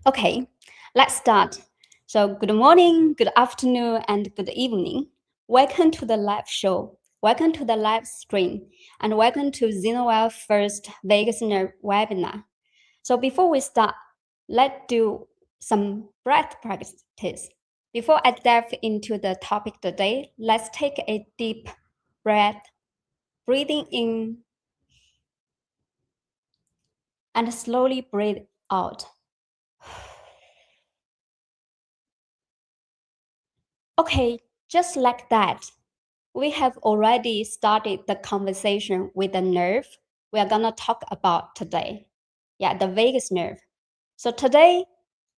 Okay, let's start. So good morning, good afternoon, and good evening. Welcome to the live show. Welcome to the live stream, and welcome to ZenoWell first vagus nerve webinar. So before we start, let's do some breath practice. Before I dive into the topic today, let's take a deep breath, breathing in and slowly breathe out. Okay, just like that, we have already started the conversation with the nerve we are gonna talk about today. Yeah, the vagus nerve. So today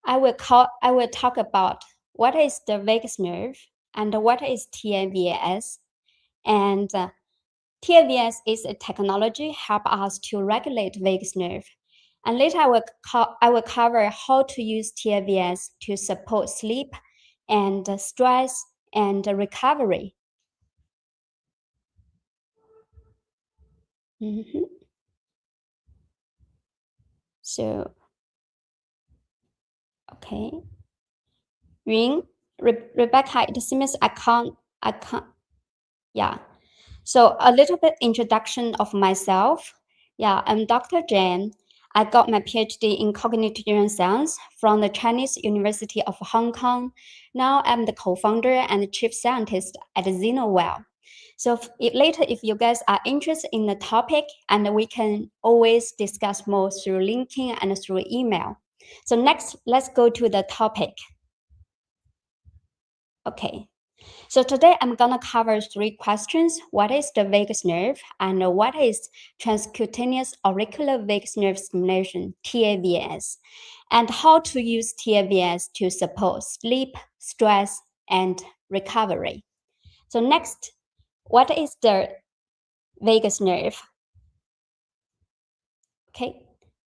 I will talk about what is the vagus nerve and what is taVNS. And taVNS is a technology help us to regulate vagus nerve. And later I will cover how to use taVNS to support sleep and stress and recovery. So, okay. Rebecca, it seems I can't, yeah. So a little bit introduction of myself. Yeah, I'm Dr. Jan. I got my PhD in cognitive neuroscience from the Chinese University of Hong Kong. Now I'm the co-founder and chief scientist at ZenoWell. So later, if you guys are interested in the topic, and we can always discuss more through LinkedIn and through email. So next, let's go to the topic. Okay. So today I'm gonna cover 3 questions. What is the vagus nerve and what is transcutaneous auricular vagus nerve stimulation, taVNS, and how to use taVNS to support sleep, stress, and recovery. So next, what is the vagus nerve? Okay,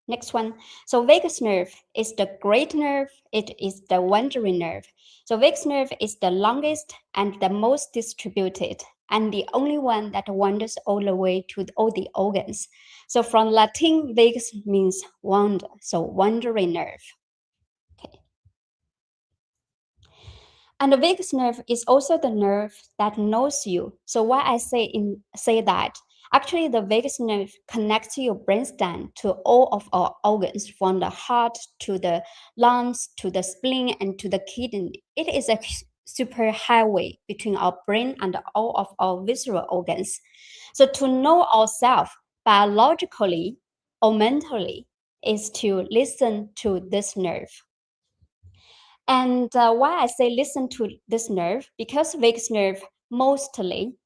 next one. So vagus nerve is the great nerve. It is the wandering nerve. So vagus nerve is the longest and the most distributed and the only one that wanders all the way to all the organs. So from Latin, vagus means wander, so wandering nerve. Okay. And the vagus nerve is also the nerve that knows you. So why I say that? Actually, the vagus nerve connects your brainstem to all of our organs, from the heart to the lungs to the spleen and to the kidney. It is a super highway between our brain and all of our visceral organs. So to know ourselves biologically or mentally is to listen to this nerve. And why I say listen to this nerve, because vagus nerve mostly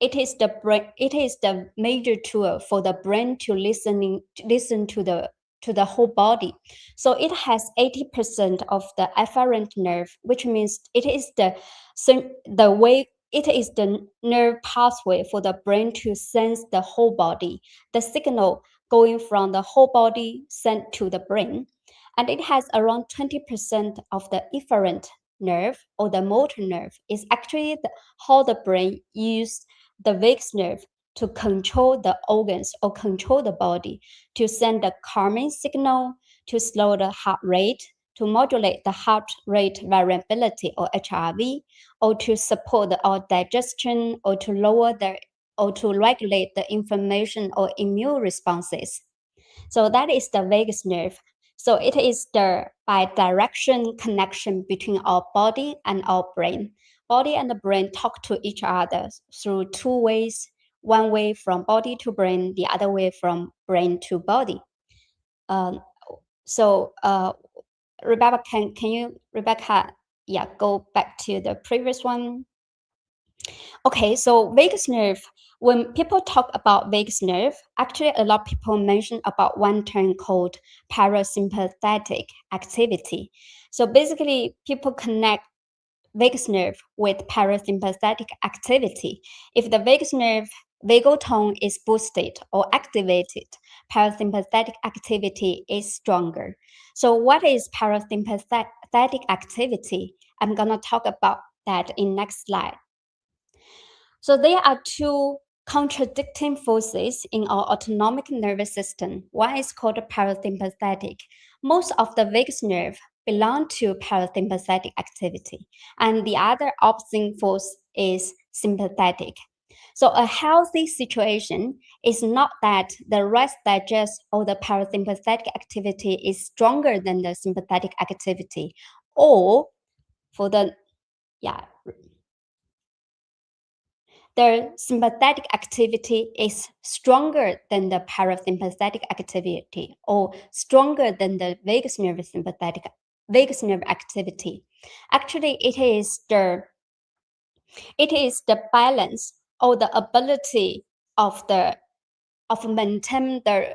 it is the major tool for the brain to listen to the whole body. So it has 80% of the afferent nerve, which means it is the nerve pathway for the brain to sense the whole body, the signal going from the whole body sent to the brain. And it has around 20% of the efferent nerve or the motor nerve is actually how the brain uses the vagus nerve to control the organs or control the body, to send the calming signal, to slow the heart rate, to modulate the heart rate variability or HRV, or to support our digestion, or to regulate the inflammation or immune responses. So that is the vagus nerve. So it is the bi-direction connection between our body and our brain. Body and the brain talk to each other through 2 ways. One way from body to brain, the other way from brain to body. Rebecca, Rebecca, yeah, go back to the previous one. Okay, so vagus nerve. When people talk about vagus nerve, actually a lot of people mention about one term called parasympathetic activity. So basically, people connect vagus nerve with parasympathetic activity. If the vagus nerve vagal tone is boosted or activated, parasympathetic activity is stronger. So what is parasympathetic activity? I'm gonna talk about that in next slide. So there are 2 contradicting forces in our autonomic nervous system. One is called parasympathetic. Most of the vagus nerve belong to parasympathetic activity, and the other opposing force is sympathetic. So a healthy situation is not that the rest digest or the parasympathetic activity is stronger than the sympathetic activity, or for the the sympathetic activity is stronger than the parasympathetic activity or stronger than the vagus nerve activity. Actually, it is the balance or the ability of maintain the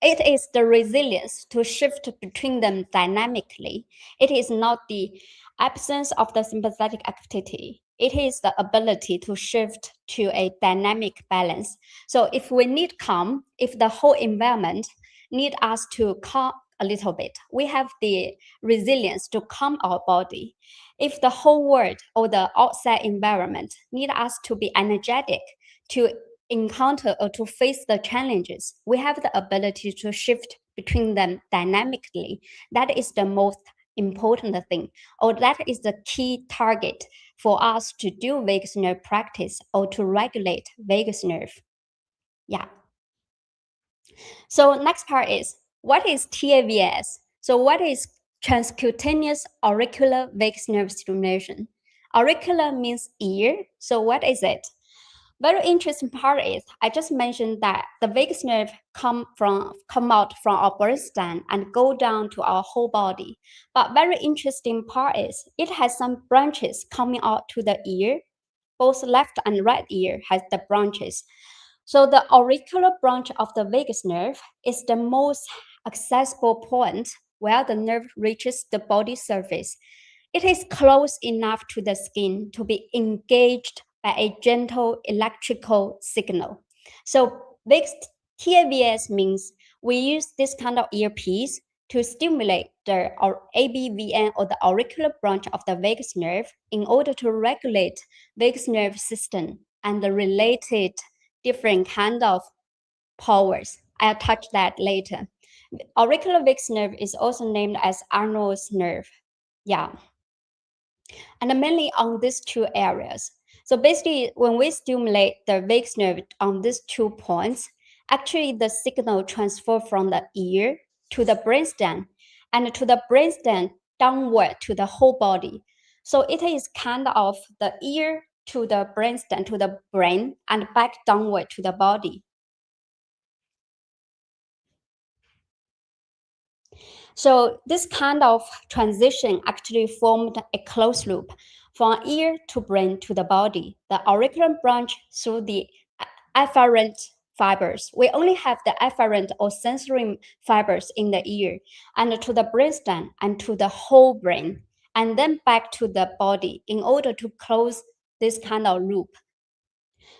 it is the resilience to shift between them dynamically. It is not the absence of the sympathetic activity. It is the ability to shift to a dynamic balance. So if we need calm, if the whole environment need us to calm a little bit, we have the resilience to calm our body. If the whole world or the outside environment need us to be energetic, to encounter or to face the challenges, we have the ability to shift between them dynamically. That is the most important thing, or that is the key target for us to do vagus nerve practice or to regulate vagus nerve. Yeah. So next part is, what is taVNS? So what is transcutaneous auricular vagus nerve stimulation? Auricular means ear. So what is it? Very interesting part is I just mentioned that the vagus nerve come out from our brainstem and go down to our whole body. But very interesting part is it has some branches coming out to the ear. Both left and right ear has the branches. So the auricular branch of the vagus nerve is the most accessible point where the nerve reaches the body surface. It is close enough to the skin to be engaged by a gentle electrical signal. So taVNS means we use this kind of earpiece to stimulate the ABVN or the auricular branch of the vagus nerve in order to regulate vagus nerve system and the related different kind of powers. I'll touch that later. Auricular vagus nerve is also named as Arnold's nerve. Yeah. And mainly on these two areas. So basically, when we stimulate the vagus nerve on these 2 points, actually the signal transfer from the ear to the brainstem and to the brainstem downward to the whole body. So it is kind of the ear to the brainstem to the brain and back downward to the body. So this kind of transition actually formed a closed loop from ear to brain to the body. The auricular branch through the afferent fibers. We only have the afferent or sensory fibers in the ear, and to the brainstem and to the whole brain, and then back to the body in order to close this kind of loop.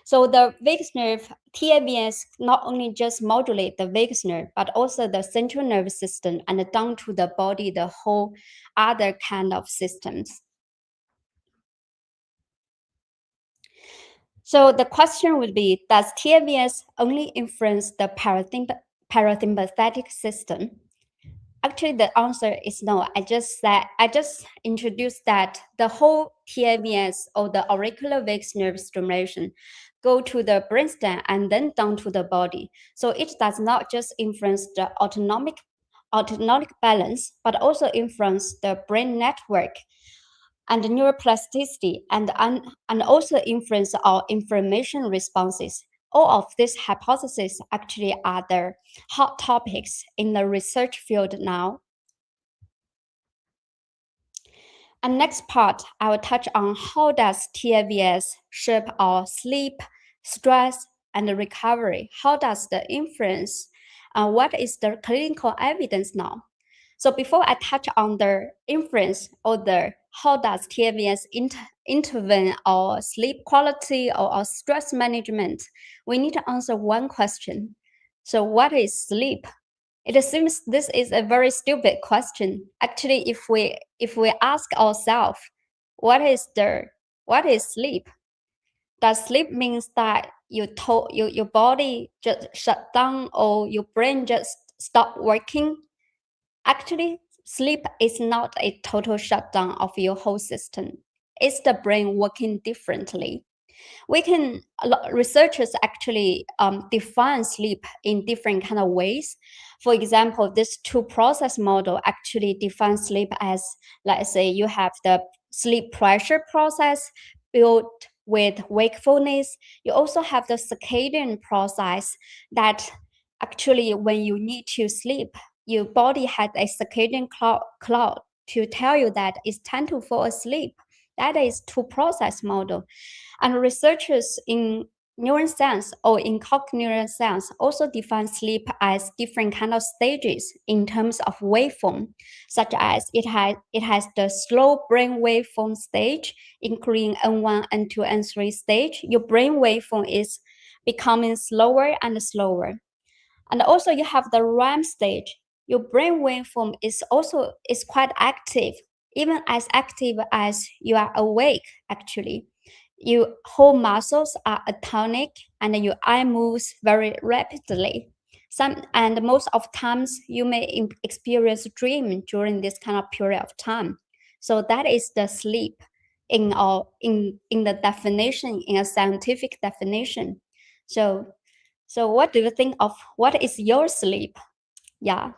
So the vagus nerve, taVNS, not only just modulate the vagus nerve, but also the central nervous system and down to the body, the whole other kind of systems. So the question would be, does taVNS only influence the parasympathetic system? Actually, the answer is no. I just introduced that the whole taVNS or the auricular vagus nerve stimulation go to the brainstem and then down to the body. So it does not just influence the autonomic balance, but also influence the brain network and neuroplasticity and also influence our inflammation responses. All of these hypotheses actually are the hot topics in the research field now. And next part, I will touch on how does taVNS shape our sleep, stress, and recovery. How does the influence? What is the clinical evidence now? So before I touch on the influence or the how does taVNS intervene our sleep quality or our stress management, we need to answer one question. So what is sleep? It seems this is a very stupid question. Actually, if we ask ourselves, what is sleep? Does sleep means that your body just shut down or your brain just stop working? Actually, sleep is not a total shutdown of your whole system. It's the brain working differently. Researchers actually define sleep in different kind of ways. For example, this two-process model actually defines sleep as, let's say, you have the sleep pressure process built with wakefulness. You also have the circadian process that actually when you need to sleep, your body has a circadian clock to tell you that it's time to fall asleep. That is two-process model. And researchers in neuroscience or in cognitive science also define sleep as different kind of stages in terms of waveform, such as it has the slow brain waveform stage, including N1, N2, N3 stage. Your brain waveform is becoming slower and slower. And also you have the REM stage. Your brain waveform is quite active, even as active as you are awake, actually. Your whole muscles are atonic and your eye moves very rapidly. And most of times you may experience dream during this kind of period of time. So that is the sleep in the definition, in a scientific definition. So what do you think of what is your sleep? Yeah.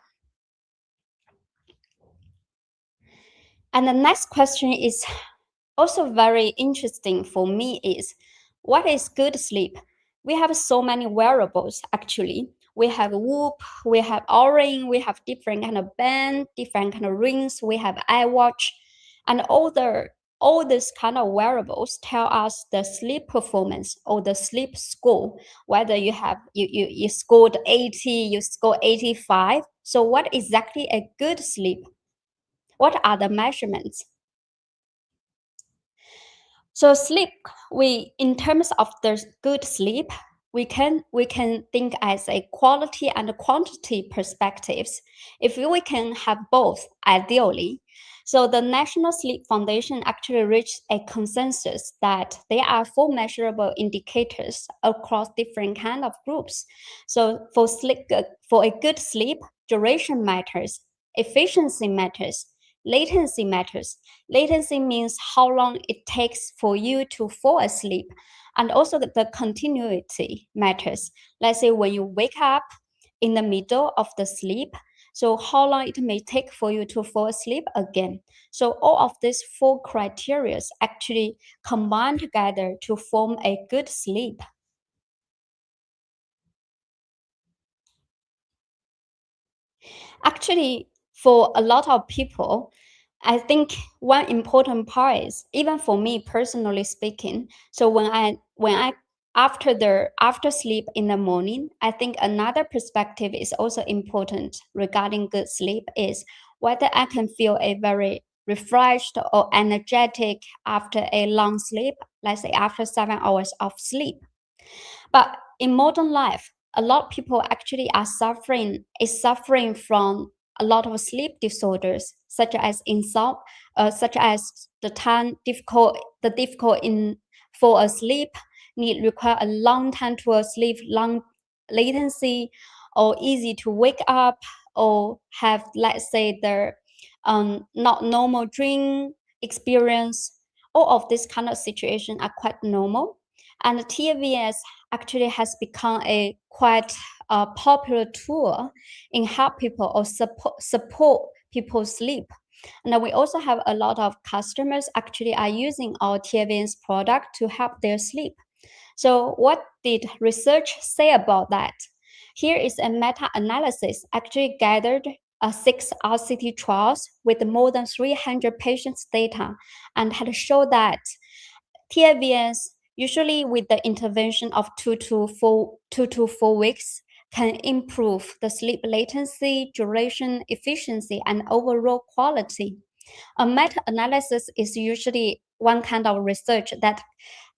And the next question is also very interesting for me is what is good sleep? We have so many wearables actually. We have Whoop, we have Oura, we have different kind of band, different kind of rings, we have iWatch, and all these kind of wearables tell us the sleep performance or the sleep score, whether you scored 80, you scored 85. So what exactly a good sleep? What are the measurements? So sleep, in terms of the good sleep, we can think as a quality and quantity perspectives. If we can have both, ideally. So the National Sleep Foundation actually reached a consensus that there are four measurable indicators across different kind of groups. So for a good sleep, duration matters, efficiency matters, latency matters. Latency means how long it takes for you to fall asleep. And also the continuity matters. Let's say when you wake up in the middle of the sleep, so how long it may take for you to fall asleep again. So all of these four criteria actually combine together to form a good sleep. Actually, for a lot of people, I think one important part is even for me personally speaking. So when I after sleep in the morning, I think another perspective is also important regarding good sleep is whether I can feel a very refreshed or energetic after a long sleep, let's say after 7 hours of sleep. But in modern life, a lot of people actually is suffering from a lot of sleep disorders, such as such as the difficult in fall asleep, require a long time to sleep, long latency, or easy to wake up, or have, let's say, the not normal dream experience. All of this kind of situation are quite normal. And taVNS actually has become a quite popular tool in help people or support people sleep. And we also have a lot of customers actually are using our taVNS product to help their sleep. So what did research say about that? Here is a meta-analysis actually gathered 6 RCT trials with more than 300 patients' data and had shown that taVNS, usually with the intervention of 2 to 4 weeks, can improve the sleep latency, duration, efficiency, and overall quality. A meta-analysis is usually one kind of research that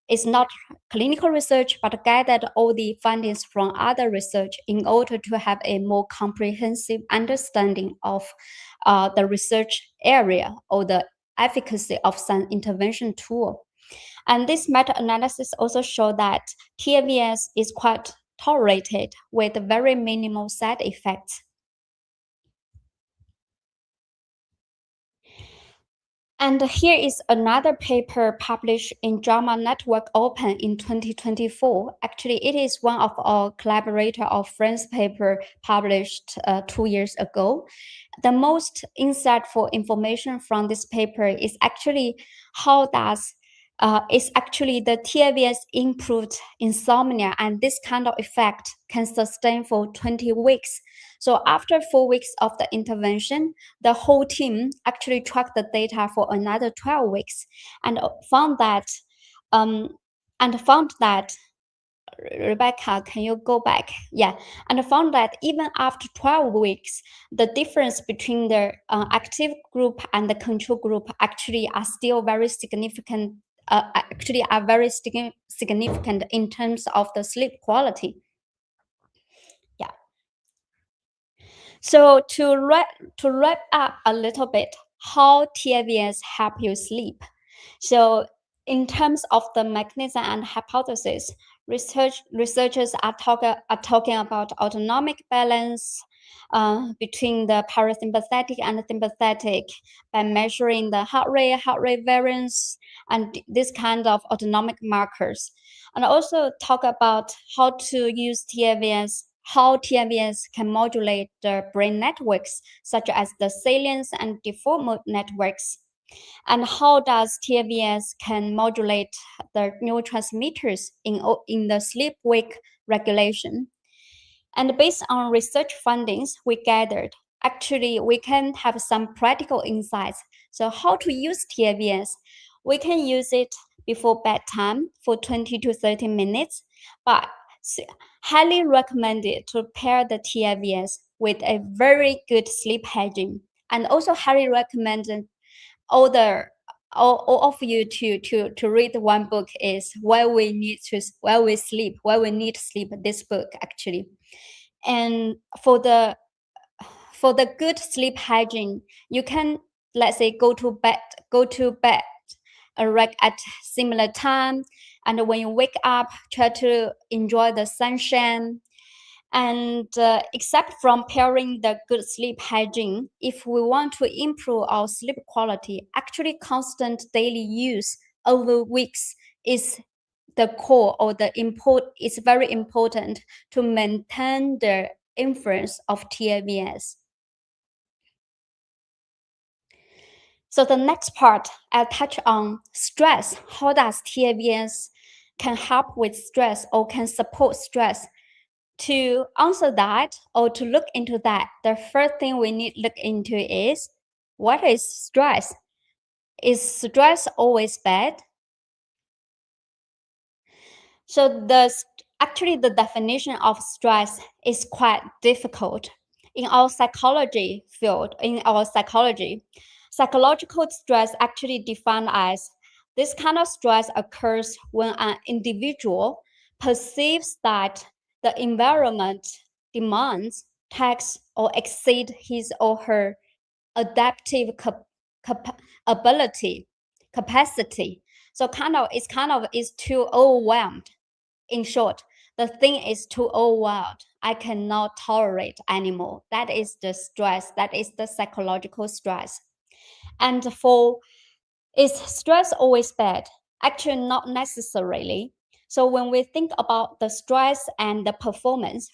is not clinical research, but gathered all the findings from other research in order to have a more comprehensive understanding of the research area or the efficacy of some intervention tool. And this meta-analysis also showed that taVNS is quite tolerated with very minimal side effects. And here is another paper published in JAMA Network Open in 2024. Actually, it is one of our collaborator or friends paper published 2 years ago. The most insightful information from this paper is actually is actually the taVNS improved insomnia, and this kind of effect can sustain for 20 weeks. So after 4 weeks of the intervention, the whole team actually tracked the data for another 12 weeks and found that Rebecca, can you go back? Yeah, and found that even after 12 weeks, the difference between the active group and the control group actually are still very significant. Actually, are very significant in terms of the sleep quality. Yeah. So to wrap up a little bit, how taVNS help you sleep. So in terms of the mechanism and hypothesis, researchers are talking about autonomic balance between the parasympathetic and the sympathetic by measuring the heart rate variance, and this kind of autonomic markers. And also talk about how to use taVNS, how taVNS can modulate the brain networks, such as the salience and default mode networks, and how does taVNS can modulate the neurotransmitters in the sleep-wake regulation. And based on research findings we gathered, actually we can have some practical insights. So how to use taVNS? We can use it before bedtime for 20 to 30 minutes, but highly recommended to pair the taVNS with a very good sleep hygiene, and also highly recommended all of you to read one book is why we need sleep, this book actually. And for the good sleep hygiene, you can, let's say, go to bed right at similar time, and when you wake up, try to enjoy the sunshine. And except from pairing the good sleep hygiene, if we want to improve our sleep quality, actually constant daily use over weeks is the core, or the import is very important to maintain the influence of taVNS. So the next part, I'll touch on stress. How does taVNS can help with stress or can support stress? To answer that or to look into that, the first thing we need to look into is, what is stress? Is stress always bad? So actually the definition of stress is quite difficult. In our psychology field, psychological stress actually defined as this kind of stress occurs when an individual perceives that the environment demands, takes, or exceed his or her adaptive capacity. So it's too overwhelmed. In short, the thing is too overwhelmed. I cannot tolerate anymore. That is the stress. That is the psychological stress. And is stress always bad? Actually, not necessarily. So when we think about the stress and the performance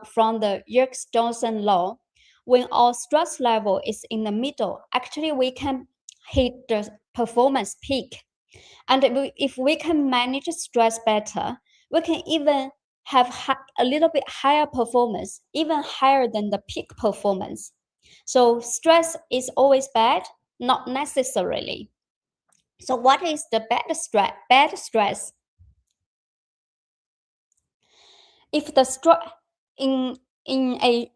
from the Yerkes-Johnson law, when our stress level is in the middle, actually we can hit the performance peak. And if we can manage stress better, we can even have a little bit higher performance, even higher than the peak performance. So stress is always bad? Not necessarily. So what is the bad stress? Bad stress. If the stress in a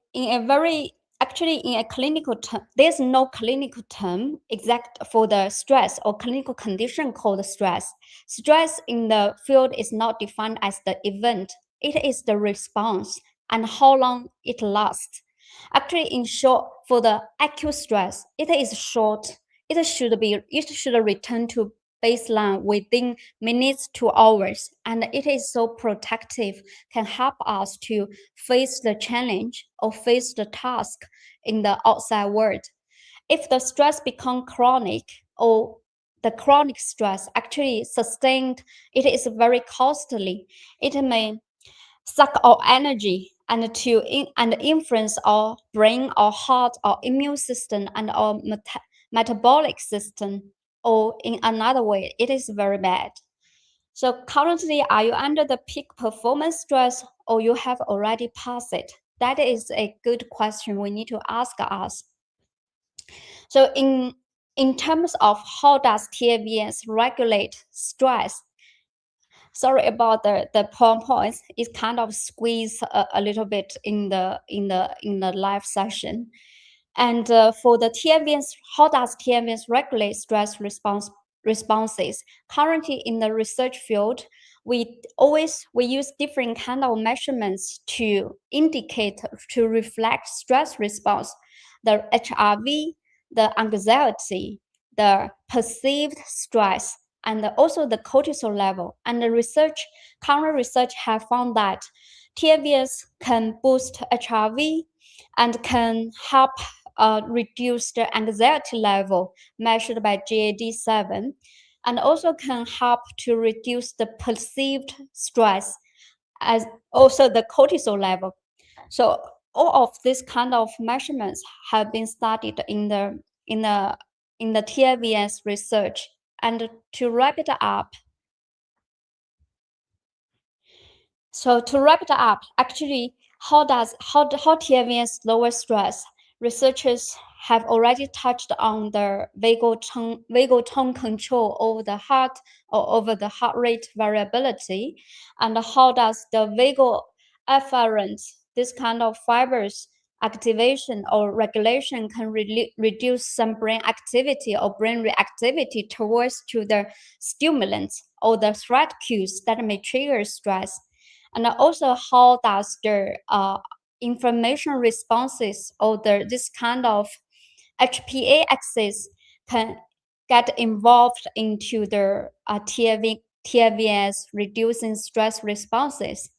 very actually in a clinical term, there's no clinical term exact for the stress or clinical condition called stress. Stress in the field is not defined as the event. It is the response and how long it lasts. Actually, in short, for the acute stress, it is short. It should return to baseline within minutes to hours, and it is so protective, can help us to face the challenge or face the task in the outside world. If the stress become chronic or the chronic stress actually sustained, it is very costly. It may suck our energy and influence our brain, our heart, our immune system, and our metabolic system. Or in another way, it is very bad. So currently, are you under the peak performance stress, or you have already passed it? That is a good question we need to ask us. So in terms of how does taVNS regulate stress, sorry about the points. It's kind of squeezed a little bit in the live session. And for the taVNS, how does taVNS regulate stress responses? Currently in the research field, we use different kind of measurements to indicate, to reflect stress response, the HRV, the anxiety, the perceived stress, and also the cortisol level. And the current research have found that taVNS can boost HRV and can help reduce the anxiety level measured by GAD-7, and also can help to reduce the perceived stress, as also the cortisol level. So all of these kind of measurements have been studied in the taVNS research. And to wrap it up, actually, how taVNS lower stress? Researchers have already touched on the vagal tone control over the heart or over the heart rate variability, and how does the vagal afferent, this kind of fibers activation or regulation can reduce some brain activity or brain reactivity towards to the stimulants or the threat cues that may trigger stress. And also how does the information responses or this kind of HPA axis can get involved into the taVNS reducing stress responses.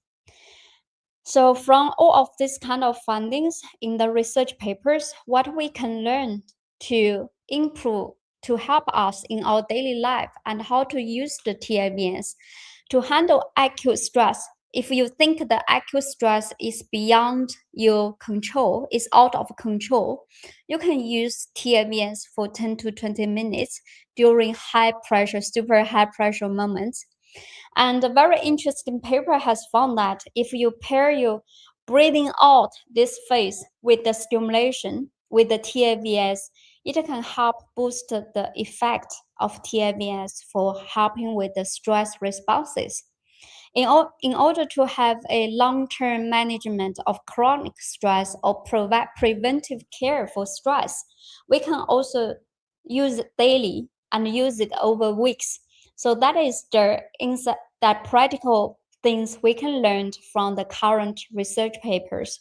So from all of these kind of findings in the research papers, what we can learn to improve, to help us in our daily life, and how to use the taVNS to handle acute stress. If you think the acute stress is beyond your control, is out of control, you can use taVNS for 10 to 20 minutes during high pressure, super high pressure moments. And a very interesting paper has found that if you pair your breathing out this phase with the stimulation with the taVNS, it can help boost the effect of taVNS for helping with the stress responses. In order to have a long-term management of chronic stress or provide preventive care for stress, we can also use it daily and use it over weeks. So that is that practical things we can learn from the current research papers.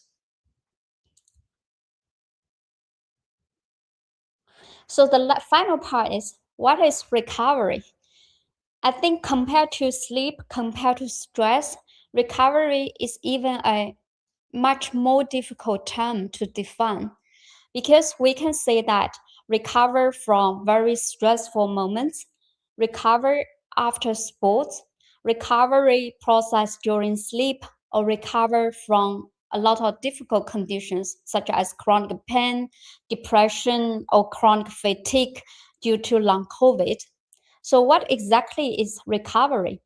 So the final part is, what is recovery? I think compared to sleep, compared to stress, recovery is even a much more difficult term to define, because we can say that recover from very stressful moments, recover after sports, recovery process during sleep, or recover from a lot of difficult conditions such as chronic pain, depression, or chronic fatigue due to long COVID. So what exactly is recovery?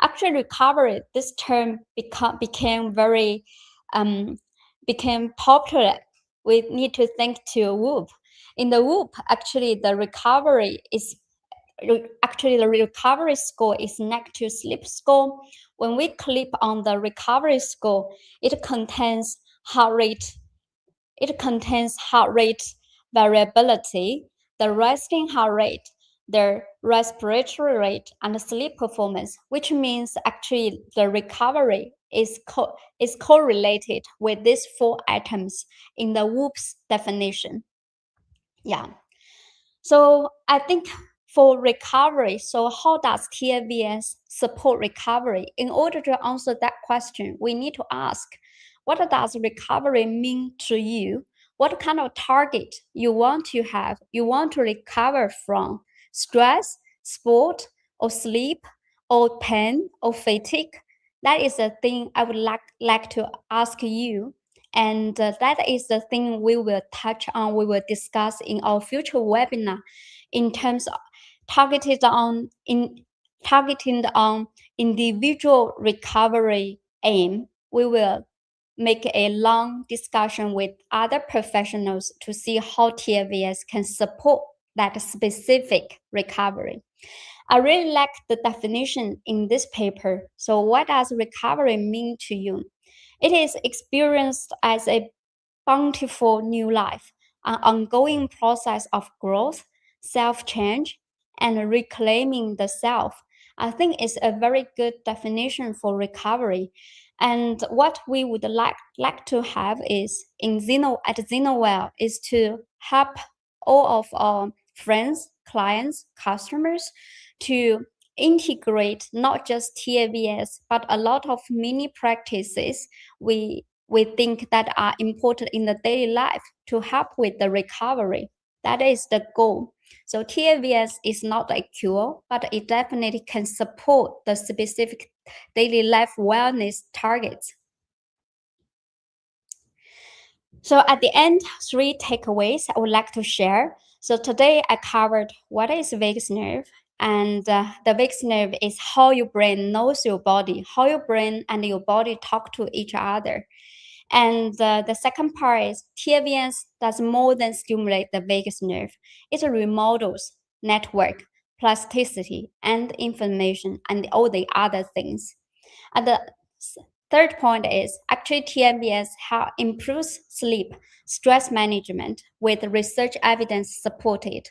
Actually, recovery, this term became very became popular. We need to thank to WHOOP. In the WHOOP, actually the recovery score is next to sleep score. When we click on the recovery score, it contains heart rate. It contains heart rate variability, the resting heart rate, the respiratory rate, and the sleep performance, which means actually the recovery is correlated with these 4 items in the WHOOP's definition. Yeah. So I think for recovery, so how does taVNS support recovery? In order to answer that question, we need to ask, what does recovery mean to you? What kind of target you want to have? You want to recover from stress, sport or sleep or pain or fatigue? That is the thing I would like to ask you. And that is the thing we will touch on, we will discuss in our future webinar in terms of targeting on individual recovery aim. We will make a long discussion with other professionals to see how taVNS can support that specific recovery. I really like the definition in this paper. So what does recovery mean to you? It is experienced as a bountiful new life, an ongoing process of growth, self-change, and reclaiming the self. I think it's a very good definition for recovery. And what we would like to have is at ZenoWell is to help all of our friends, clients, customers to integrate not just taVNS, but a lot of mini practices we think that are important in the daily life to help with the recovery. That is the goal. So taVNS is not a cure, but it definitely can support the specific daily life wellness targets. So at the end, 3 takeaways I would like to share. So today I covered what is vagus nerve, and the vagus nerve is how your brain knows your body, how your brain and your body talk to each other. And the second part is taVNS does more than stimulate the vagus nerve. It remodels network, plasticity, and inflammation, and all the other things. And the third point is actually taVNS improves sleep, stress management with research evidence supported.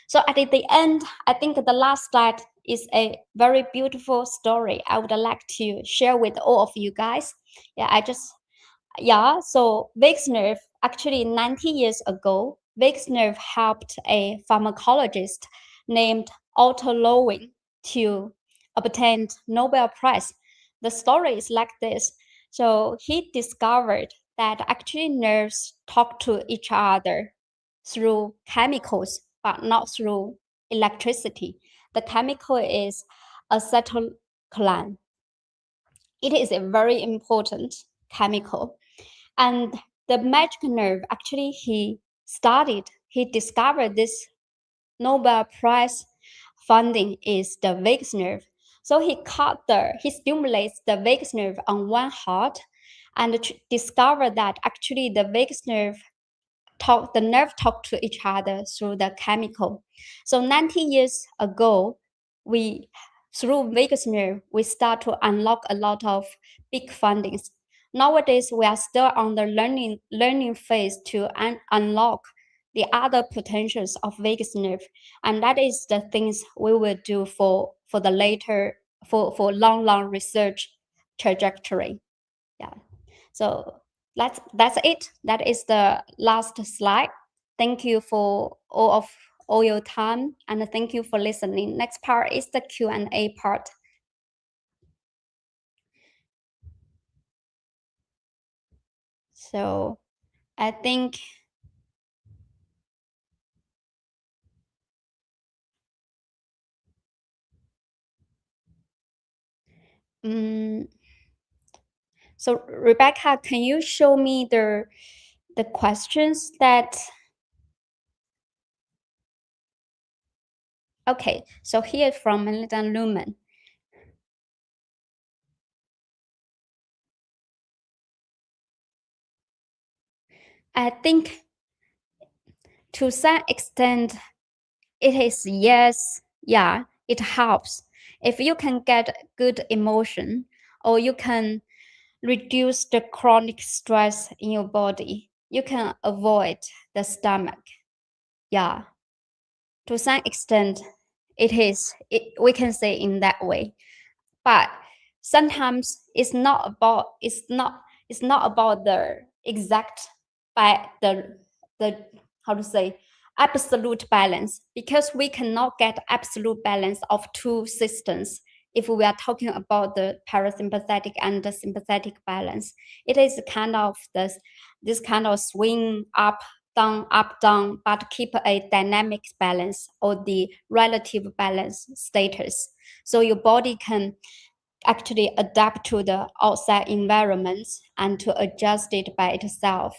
So at the end, I think the last slide is a very beautiful story I would like to share with all of you guys. So vagus nerve, actually 90 years ago, vagus nerve helped a pharmacologist named Otto Loewen to obtain Nobel Prize. The story is like this. So he discovered that actually nerves talk to each other through chemicals, but not through electricity. The chemical is acetylcholine. It is a very important chemical. And the magic nerve, actually, he discovered this Nobel Prize funding is the vagus nerve. So he stimulates the vagus nerve on one heart and discovered that actually the vagus nerve talk to each other through the chemical. So 90 years ago, through vagus nerve, we start to unlock a lot of big fundings. Nowadays, we are still on the learning phase to unlock the other potentials of vagus nerve, and that is the things we will do for the later for long research trajectory. Yeah. So that's it. That is the last slide. Thank you for all your time, and thank you for listening. Next part is the Q&A part. So I think so Rebecca, can you show me the questions that? Okay, so here from Melinda Lumen. I think to some extent it is yes, yeah, it helps. If you can get good emotion, or you can reduce the chronic stress in your body, you can avoid the stomach. Yeah, to some extent we can say in that way. But sometimes it's not about the exact by the how to say absolute balance, because we cannot get absolute balance of two systems if we are talking about the parasympathetic and the sympathetic balance. It is kind of this kind of swing up down, up, down, but keep a dynamic balance or the relative balance status. So your body can actually adapt to the outside environments and to adjust it by itself.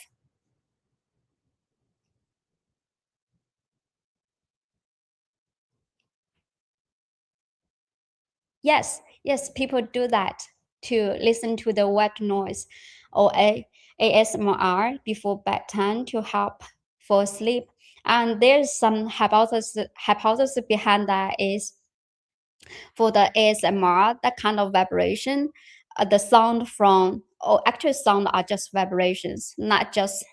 Yes, people do that to listen to the white noise or ASMR before bedtime to help fall asleep. And there's some hypothesis behind that is for the ASMR, that kind of vibration, the sound from, or actual sound are just vibrations, not just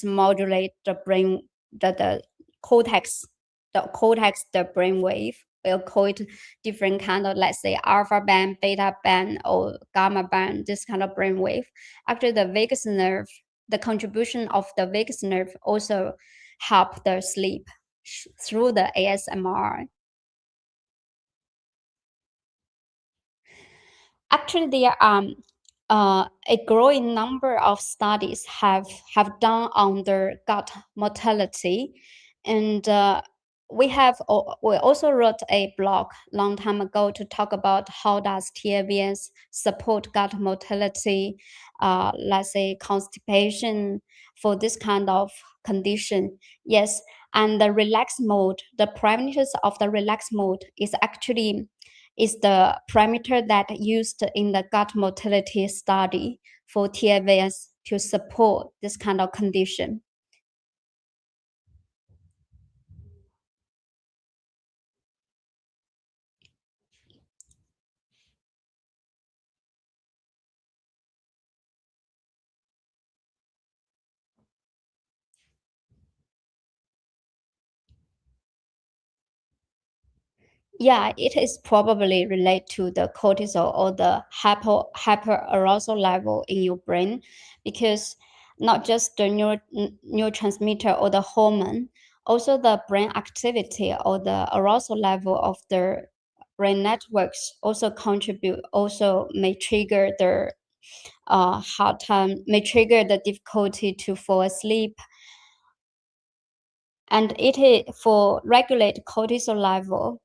modulate the brain, the cortex, the brain wave. We'll call it different kind of, let's say, alpha band, beta band, or gamma band, this kind of brain wave. Actually, the vagus nerve, the contribution of the vagus nerve also help the sleep through the ASMR. Actually, there are a growing number of studies have done on the gut mortality, and we also wrote a blog long time ago to talk about how does taVNS support gut mortality, let's say constipation for this kind of condition. Yes, and the relax mode, the parameters of the relax mode is the parameter that used in the gut motility study for taVNS to support this kind of condition. Yeah, it is probably related to the cortisol or the hyperarousal level in your brain, because not just the neurotransmitter or the hormone, also the brain activity or the arousal level of the brain networks also contribute, also may trigger the hard time, may trigger the difficulty to fall asleep. And it is for regulate cortisol level,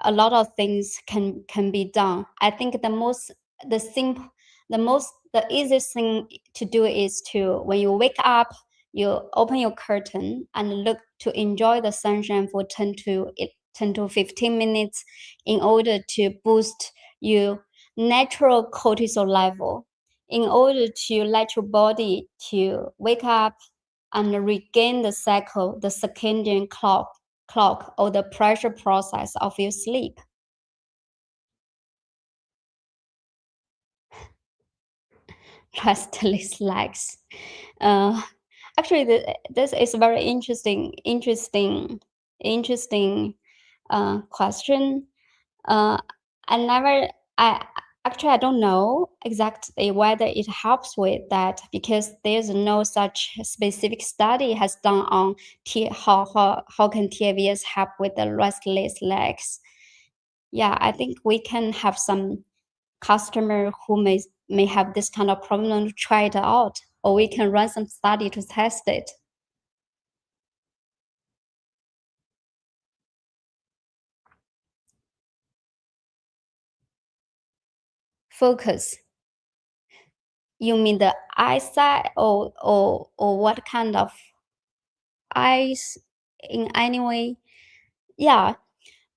a lot of things can be done. I think the simple the easiest thing to do is to, when you wake up, you open your curtain and look to enjoy the sunshine for 10 to 15 minutes in order to boost your natural cortisol level, in order to let your body to wake up and regain the cycle, the circadian clock or the pressure process of your sleep. Restless legs. Uh, Actually, this is a very interesting question. Uh, I never, I actually I don't know exactly whether it helps with that, because there's no such specific study has done on how can taVNS help with the restless legs. Yeah, I think we can have some customer who may have this kind of problem to try it out, or we can run some study to test it. Focus. You mean the eyesight, or what kind of eyes in any way? Yeah.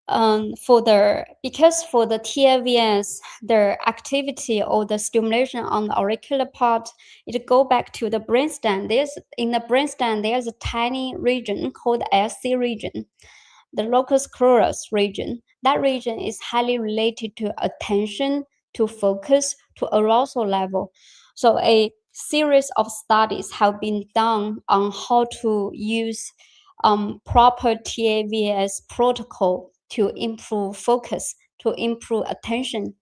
Because for the taVNS, the activity or the stimulation on the auricular part, it go back to the brainstem. In the brainstem, there's a tiny region called LC region, the locus coeruleus region. That region is highly related to attention, to focus, to arousal level. So a series of studies have been done on how to use proper taVNS protocol to improve focus, to improve attention.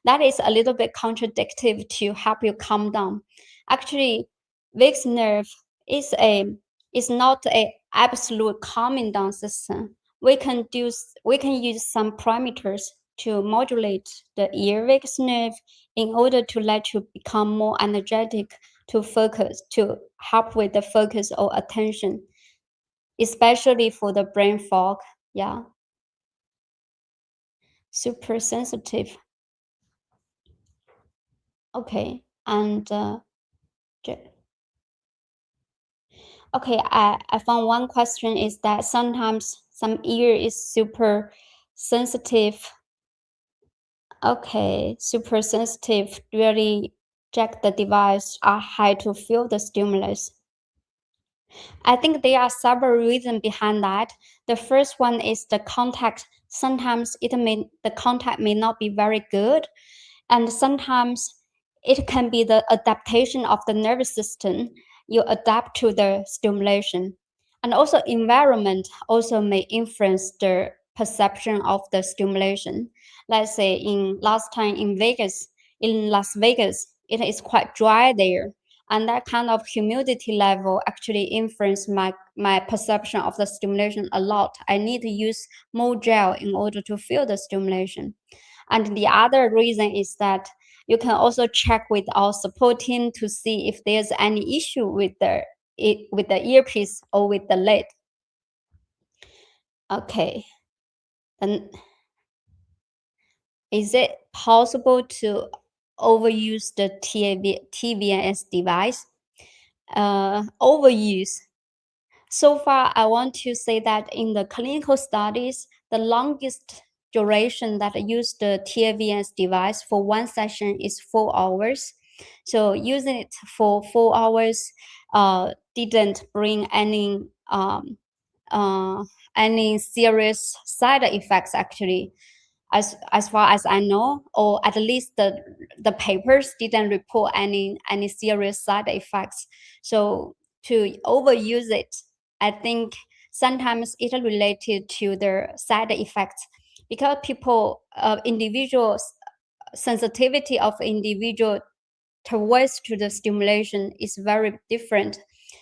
That is a little bit contradictory to help you calm down. Actually, vagus nerve is a is not a absolute calming down system. We can use some parameters to modulate the ear vagus nerve in order to let you become more energetic, to focus, to help with the focus or attention, especially for the brain fog. Yeah. Super sensitive. Okay. And okay, I found one question is that sometimes some ear is super sensitive. Okay, super sensitive, really check the device are high to feel the stimulus. I think there are several reasons behind that. The first one is the contact. Sometimes the contact may not be very good, and sometimes it can be the adaptation of the nervous system. You adapt to the stimulation, and also environment also may influence the perception of the stimulation. Let's say in last time in Las Vegas, it is quite dry there, and that kind of humidity level actually influenced my perception of the stimulation a lot. I need to use more gel in order to feel the stimulation. And the other reason is that you can also check with our support team to see if there's any issue with the earpiece or with the lid. Okay, then is it possible to overuse the taVNS device? Overuse. So far, I want to say that in the clinical studies, the longest duration that I use the taVNS device for one session is 4 hours. So using it for 4 hours didn't bring any serious side effects actually, as far as I know, or at least the papers didn't report any serious side effects. So to overuse it, I think sometimes it related to the side effects because people individuals sensitivity of individual towards to the stimulation is very different.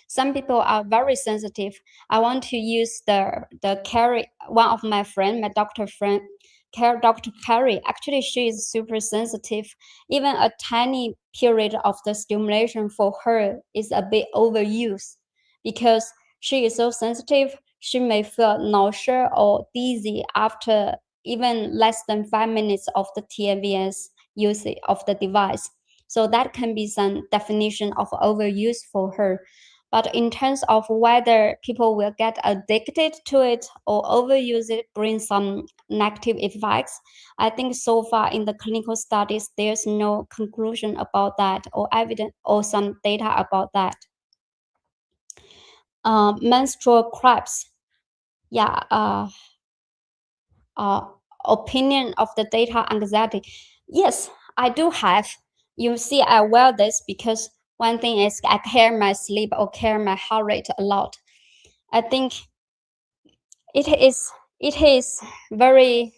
Some people are very sensitive. I want to use the Carrie, one of my friend, my doctor friend, Dr. Carrie. Actually, she is super sensitive. Even a tiny period of the stimulation for her is a bit overused because she is so sensitive. She may feel nausea or dizzy after even less than 5 minutes of the taVNS usage of the device. So that can be some definition of overuse for her. But in terms of whether people will get addicted to it or overuse it, bring some negative effects, I think so far in the clinical studies, there's no conclusion about that or evidence or some data about that. Menstrual cramps. Yeah. Opinion of the data anxiety. Yes, I do have. You see, I wear this because one thing is I care my sleep or care my heart rate a lot. I think it is very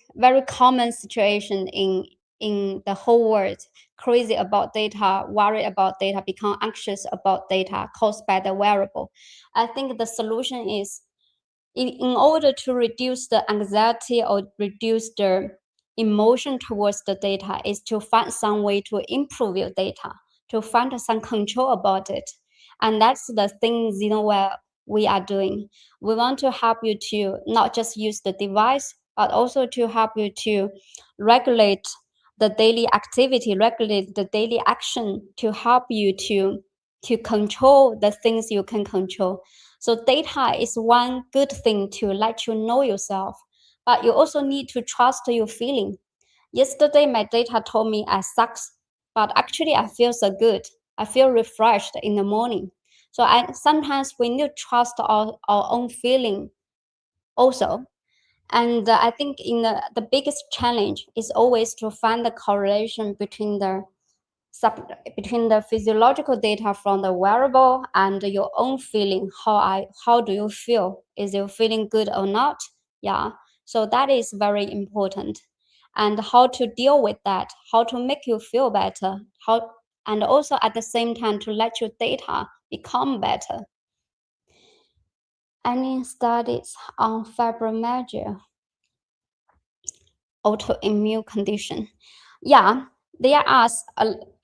common situation in the whole world. Crazy about data, worried about data, become anxious about data caused by the wearable. I think the solution is in order to reduce the anxiety or reduce the emotion towards the data is to find some way to improve your data, to find some control about it. And that's the thing ZenoWell we are doing. We want to help you to not just use the device, but also to help you to regulate the daily activity, regulate the daily action to help you to control the things you can control. So data is one good thing to let you know yourself, but you also need to trust your feeling. Yesterday, my data told me I sucks, but actually I feel so good. I feel refreshed in the morning. So sometimes we need to trust our own feeling also. And I think in the biggest challenge is always to find the correlation between the physiological data from the wearable and your own feeling. How do you feel? Is you feeling good or not? Yeah. So that is very important. And how to deal with that, how to make you feel better, and also at the same time to let your data become better. Any studies on fibromyalgia, autoimmune condition? Yeah, there are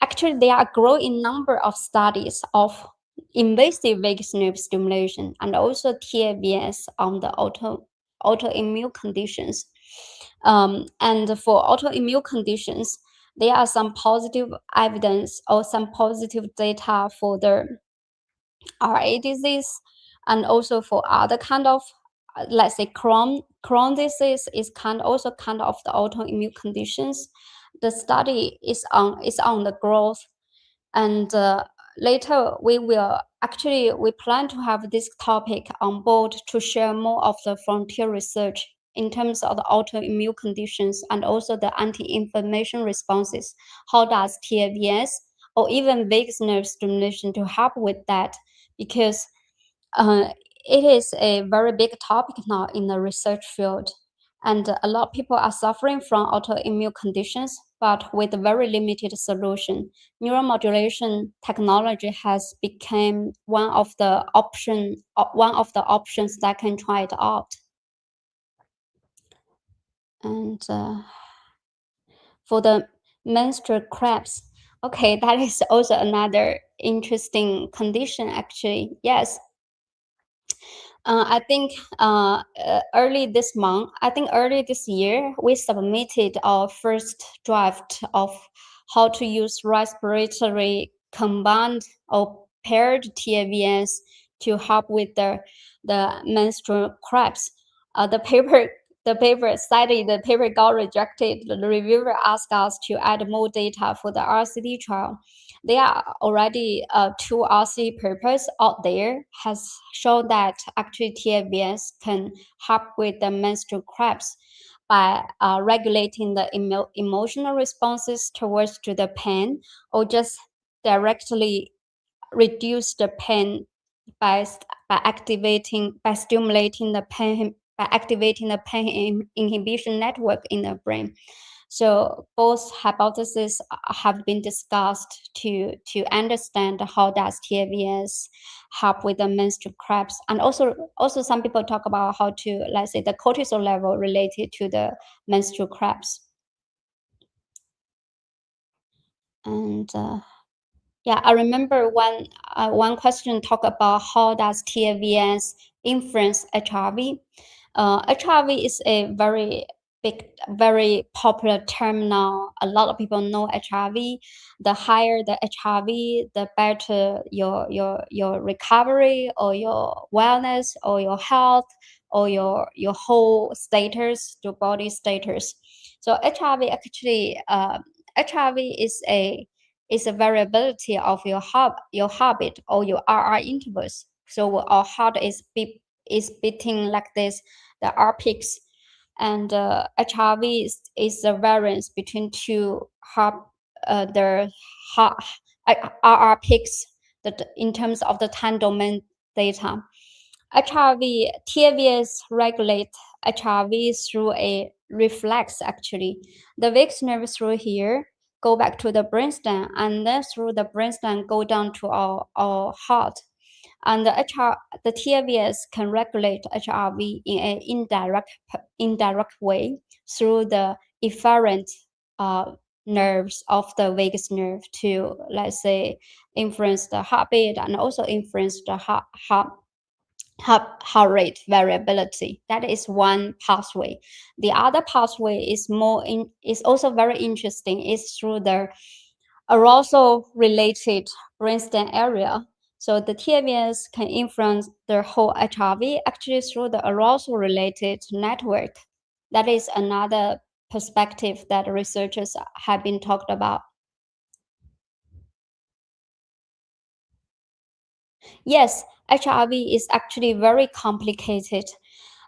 Actually, there are a growing number of studies of invasive vagus nerve stimulation and also taVNS on the autoimmune conditions. And for autoimmune conditions, there are some positive evidence or some positive data for the RA disease, and also for other kind of, let's say Crohn disease is also kind of the autoimmune conditions. The study is on the growth, and later we plan to have this topic on board to share more of the frontier research in terms of the autoimmune conditions and also the anti-inflammation responses. How does taVNS or even vagus nerve stimulation to help with that? Because uh, it is a very big topic now in the research field, and a lot of people are suffering from autoimmune conditions, but with very limited solution. Neuromodulation technology has become one of the options that can try it out. And for the menstrual cramps, okay, that is also another interesting condition. Actually, yes. I think early this year, we submitted our first draft of how to use respiratory combined or paired taVNS to help with the menstrual cramps. The paper the paper got rejected. The reviewer asked us to add more data for the RCT trial. There are already two RC papers out there has shown that actually taVNS can help with the menstrual cramps by regulating the emotional responses towards to the pain, or just directly reduce the pain by stimulating the pain by activating the pain inhibition network in the brain. So both hypotheses have been discussed to understand how does taVNS help with the menstrual cramps, and also some people talk about how to, let's say, the cortisol level related to the menstrual cramps. And yeah, I remember one question talk about how does taVNS influence HRV. HRV is a very popular term now. A lot of people know HRV. The higher the HRV, the better your recovery or your wellness or your health or your whole status, your body status. So HRV actually, HRV is a variability of your habit or your RR intervals. So our heart is beating like this, the R peaks, and HRV is the variance between two the heart, RR peaks that in terms of the time domain data. HRV taVNS regulate HRV through a reflex. Actually, the vagus nerve through here go back to the brainstem, and then through the brainstem go down to our heart. And the taVNS can regulate HRV in an indirect way through the efferent nerves of the vagus nerve to, let's say, influence the heartbeat and also influence the heart rate variability. That is one pathway. The other pathway is also very interesting. Is through the arousal related brainstem area. So the taVNS can influence the whole HRV actually through the arousal related network. That is another perspective that researchers have been talked about. Yes, HRV is actually very complicated.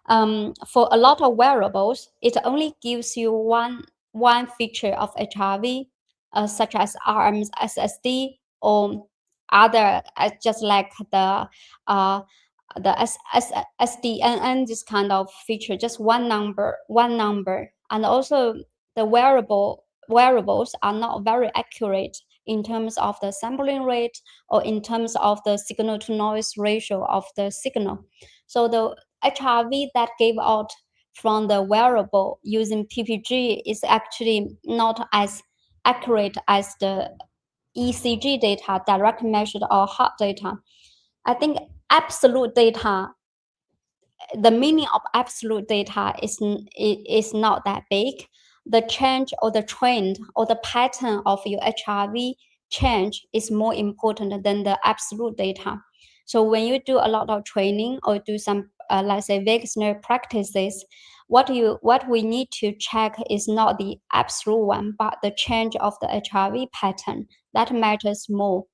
For a lot of wearables, it only gives you one feature of HRV, such as RMSSD or other, just like the SDNN, this kind of feature, just one number, and also the wearables are not very accurate in terms of the sampling rate or in terms of the signal to noise ratio of the signal. So the HRV that gave out from the wearable using PPG is actually not as accurate as the ECG data, direct measured or heart data. I think absolute data, the meaning of absolute data is not that big. The change or the trend or the pattern of your HRV change is more important than the absolute data. So when you do a lot of training or do some, let's say, vagus practices, what we need to check is not the absolute one, but the change of the HRV pattern. That matters more.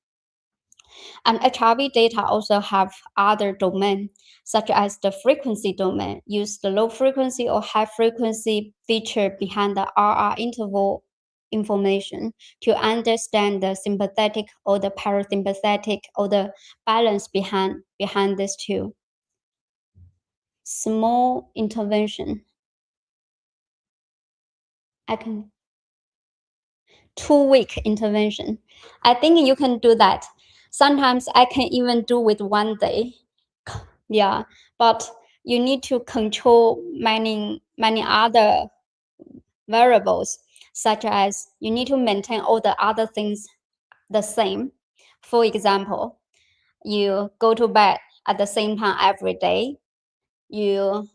And HRV data also have other domain, such as the frequency domain. Use the low frequency or high frequency feature behind the RR interval information to understand the sympathetic or the parasympathetic or the balance behind these two. Small intervention. I can 2-week intervention. I think you can do that. Sometimes I can even do with 1 day. Yeah, but you need to control many other variables, such as you need to maintain all the other things the same. For example, you go to bed at the same time every day. You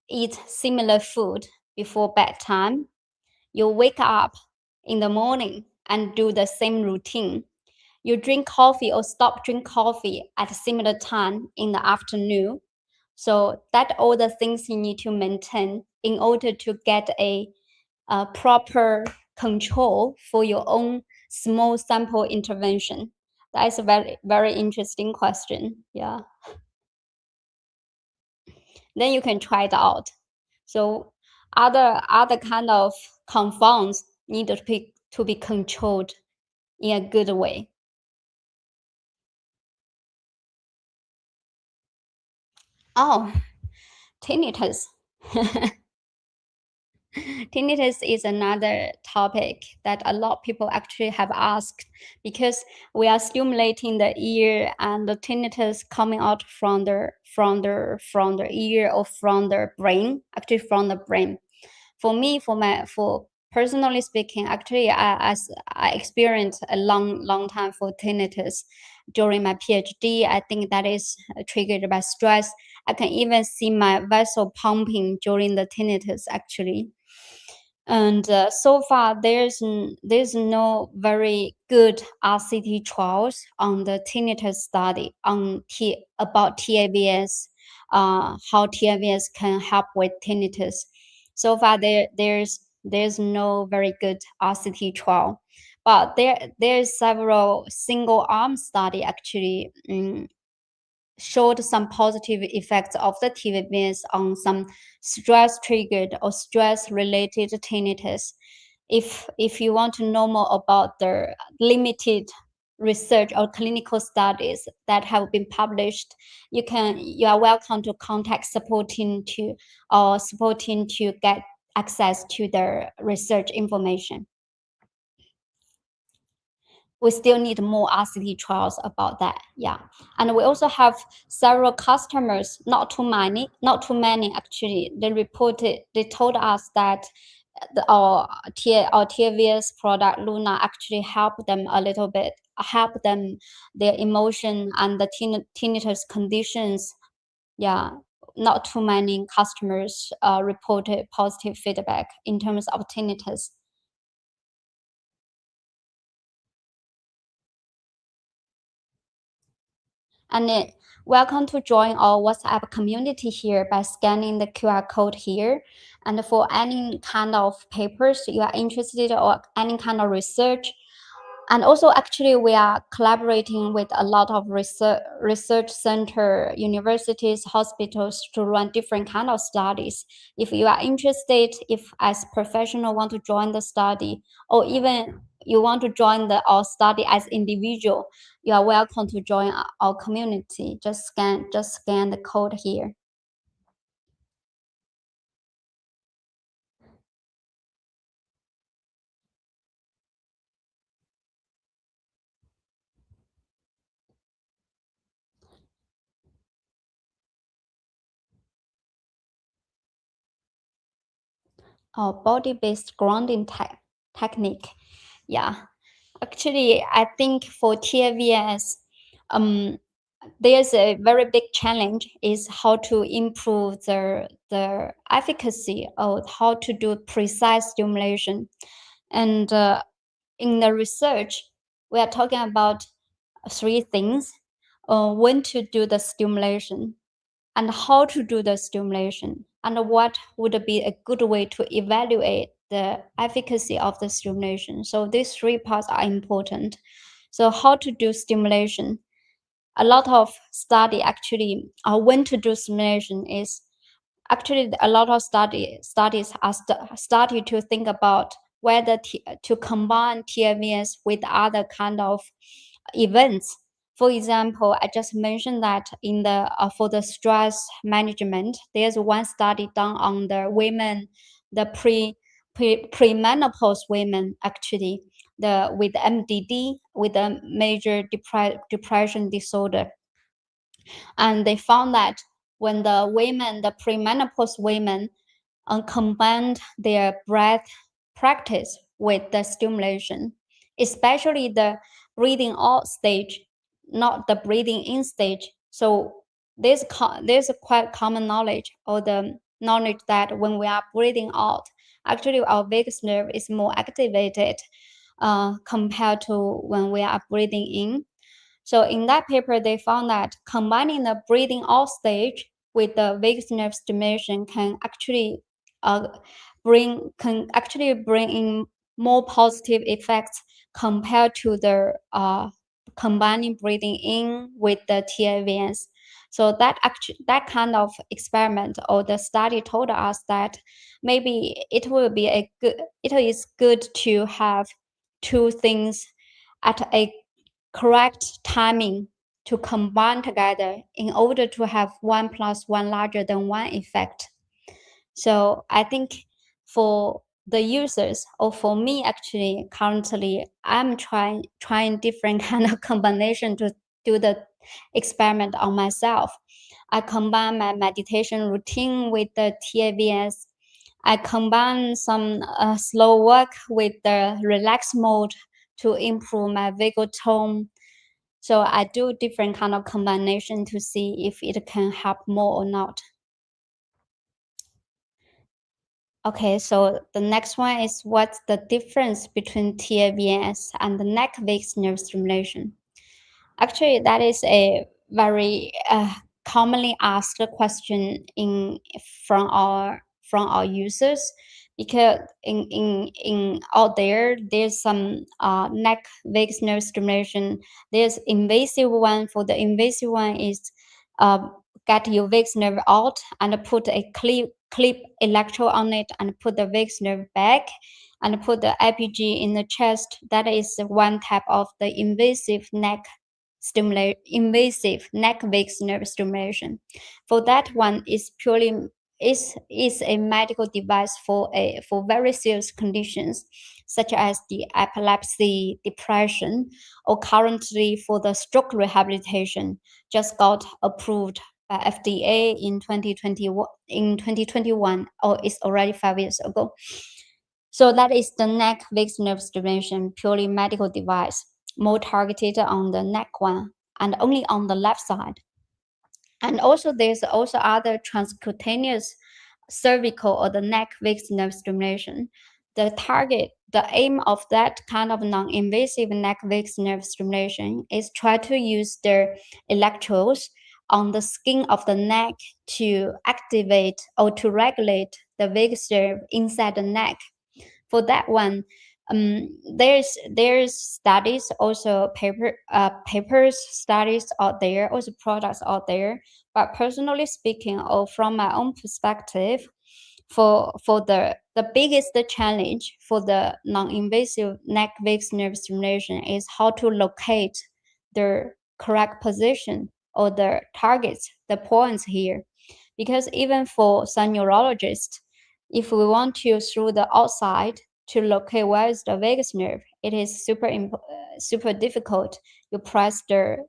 eat similar food before bedtime. You wake up in the morning and do the same routine. You drink coffee or stop drink coffee at a similar time in the afternoon. So that all the things you need to maintain in order to get a proper control for your own small sample intervention. That is a very, very interesting question. Yeah. Then you can try it out. So other kind of confounds need to be controlled in a good way. Oh, tinnitus. Tinnitus is another topic that a lot of people actually have asked, because we are stimulating the ear and the tinnitus coming out from the ear or from the brain, actually from the brain. For me, for personally speaking, actually I experienced a long time for tinnitus during my PhD. I think that is triggered by stress. I can even see my vessel pumping during the tinnitus actually. And so far, there's no very good RCT trials on the tinnitus study on about taVNS, how taVNS can help with tinnitus. So far, there's no very good RCT trial, but there's several single arm study actually showed some positive effects of the taVNS on some stress-triggered or stress-related tinnitus. If you want to know more about the limited research or clinical studies that have been published, you are welcome to contact supporting to get access to the research information. We still need more RCT trials about that. Yeah. And we also have several customers, not too many actually. They told us that our taVNS product Luna actually helped them a little bit, help them their emotion and the tinnitus conditions. Yeah. Not too many customers reported positive feedback in terms of tinnitus. And welcome to join our WhatsApp community here by scanning the QR code here. And for any kind of papers you are interested or any kind of research, and also actually we are collaborating with a lot of research center, universities, hospitals to run different kind of studies. If you are interested, if as professional want to join the study, or even you want to join our study as individual, you are welcome to join our community. Just scan the code here. Our body-based grounding technique. Yeah. Actually, I think for taVNS, um, there's a very big challenge is how to improve the efficacy of how to do precise stimulation. And in the research, we are talking about three things: when to do the stimulation, and how to do the stimulation, and what would be a good way to evaluate the efficacy of the stimulation. So these three parts are important. So how to do stimulation? A lot of study actually, when to do stimulation is actually a lot of studies are started to think about whether to combine taVNS with other kind of events. For example, I just mentioned that in the for the stress management, there's one study done on the women, the premenopause women actually, the with MDD, with a major depression disorder. And they found that when the women, the premenopause women, combined their breath practice with the stimulation, especially the breathing out stage, not the breathing in stage. So there's a quite common knowledge, or the knowledge that when we are breathing out, actually our vagus nerve is more activated compared to when we are breathing in. So in that paper, they found that combining the breathing out stage with the vagus nerve stimulation uh, can actually bring in more positive effects compared to the combining breathing in with the taVNS. So that kind of experiment or the study told us that maybe it is good to have two things at a correct timing to combine together in order to have 1+1 larger than 1 effect. So I think for the users, or for me actually, currently I'm trying different kind of combination to do the experiment on myself. I combine my meditation routine with the taVNS. I combine some slow work with the relax mode to improve my vagal tone. So I do different kind of combination to see if it can help more or not. Okay, so the next one is what's the difference between taVNS and the neck vagus nerve stimulation? Actually, that is a very commonly asked question from our users, because in out there there's some neck vagus nerve stimulation. There's invasive one. For the invasive one is get your vagus nerve out and put a clip electrode on it and put the vagus nerve back and put the IPG in the chest. That is one type of the invasive neck vagus nerve stimulation. For that one is purely is a medical device for very serious conditions such as the epilepsy, depression, or currently for the stroke rehabilitation, just got approved by FDA in 2021, or it's already 5 years ago. So that is the neck vagus nerve stimulation, purely medical device, more targeted on the neck one and only on the left side. And also there's also other transcutaneous cervical or the neck vagus nerve stimulation. The aim of that kind of non-invasive neck vagus nerve stimulation is try to use the electrodes on the skin of the neck to activate or to regulate the vagus nerve inside the neck. For that one, there's studies, also papers, studies out there, also products out there. But personally speaking, or from my own perspective, for the biggest challenge for the non-invasive neck vagus nerve stimulation is how to locate the correct position or the targets, the points here. Because even for some neurologists, if we want to through the outside to locate where is the vagus nerve, it is super difficult. You press your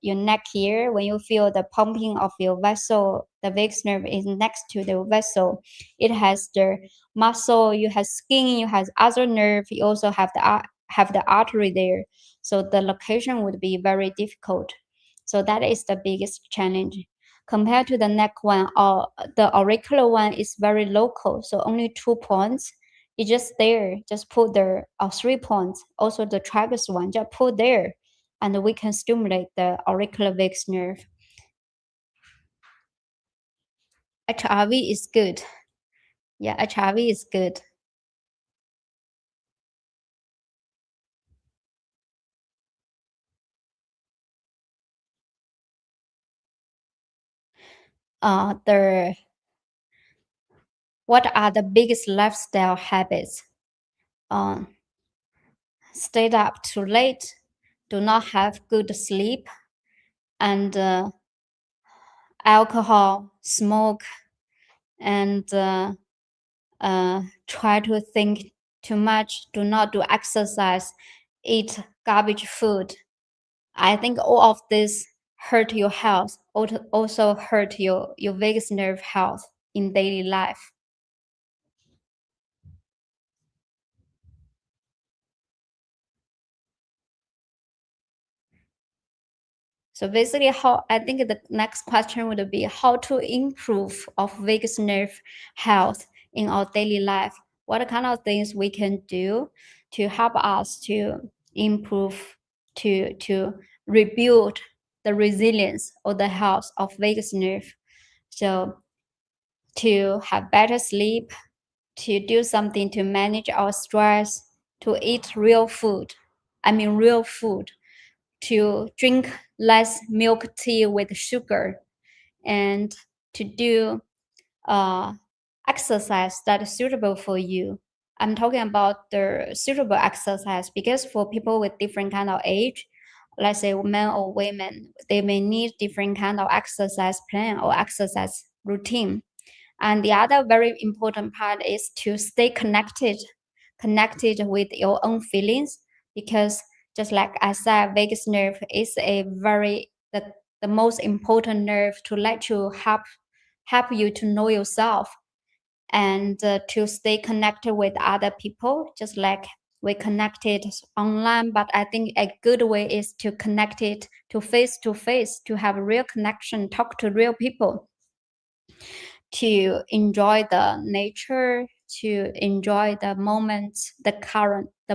neck here. When you feel the pumping of your vessel, the vagus nerve is next to the vessel. It has the muscle, you have skin, you have other nerve. You also have have the artery there. So the location would be very difficult. So that is the biggest challenge. Compared to the neck one, or the auricular one is very local, so only 2 points. It's just there, just put there, or 3 points. Also the tragus one, just put there, and we can stimulate the auricular vagus nerve. HRV is good. Yeah, HRV is good. What are the biggest lifestyle habits? Stayed up too late, do not have good sleep, and alcohol, smoke, and try to think too much, do not do exercise, eat garbage food. I think all of this hurt your health, also hurt your vagus nerve health in daily life. So basically, how I think the next question would be how to improve of vagus nerve health in our daily life. What kind of things we can do to help us to improve, to rebuild the resilience or the health of vagus nerve. So to have better sleep, to do something to manage our stress, to eat real food. I mean real food, to drink less milk tea with sugar, and to do exercise that is suitable for you. I'm talking about the suitable exercise because for people with different kind of age, let's say men or women, they may need different kind of exercise plan or exercise routine. And the other very important part is to stay connected with your own feelings, because just like I said, vagus nerve is the most important nerve to let you help you to know yourself, and to stay connected with other people, just like we connected online. But I think a good way is to connect it to face, to have a real connection, talk to real people, to enjoy the nature, to enjoy the moments, the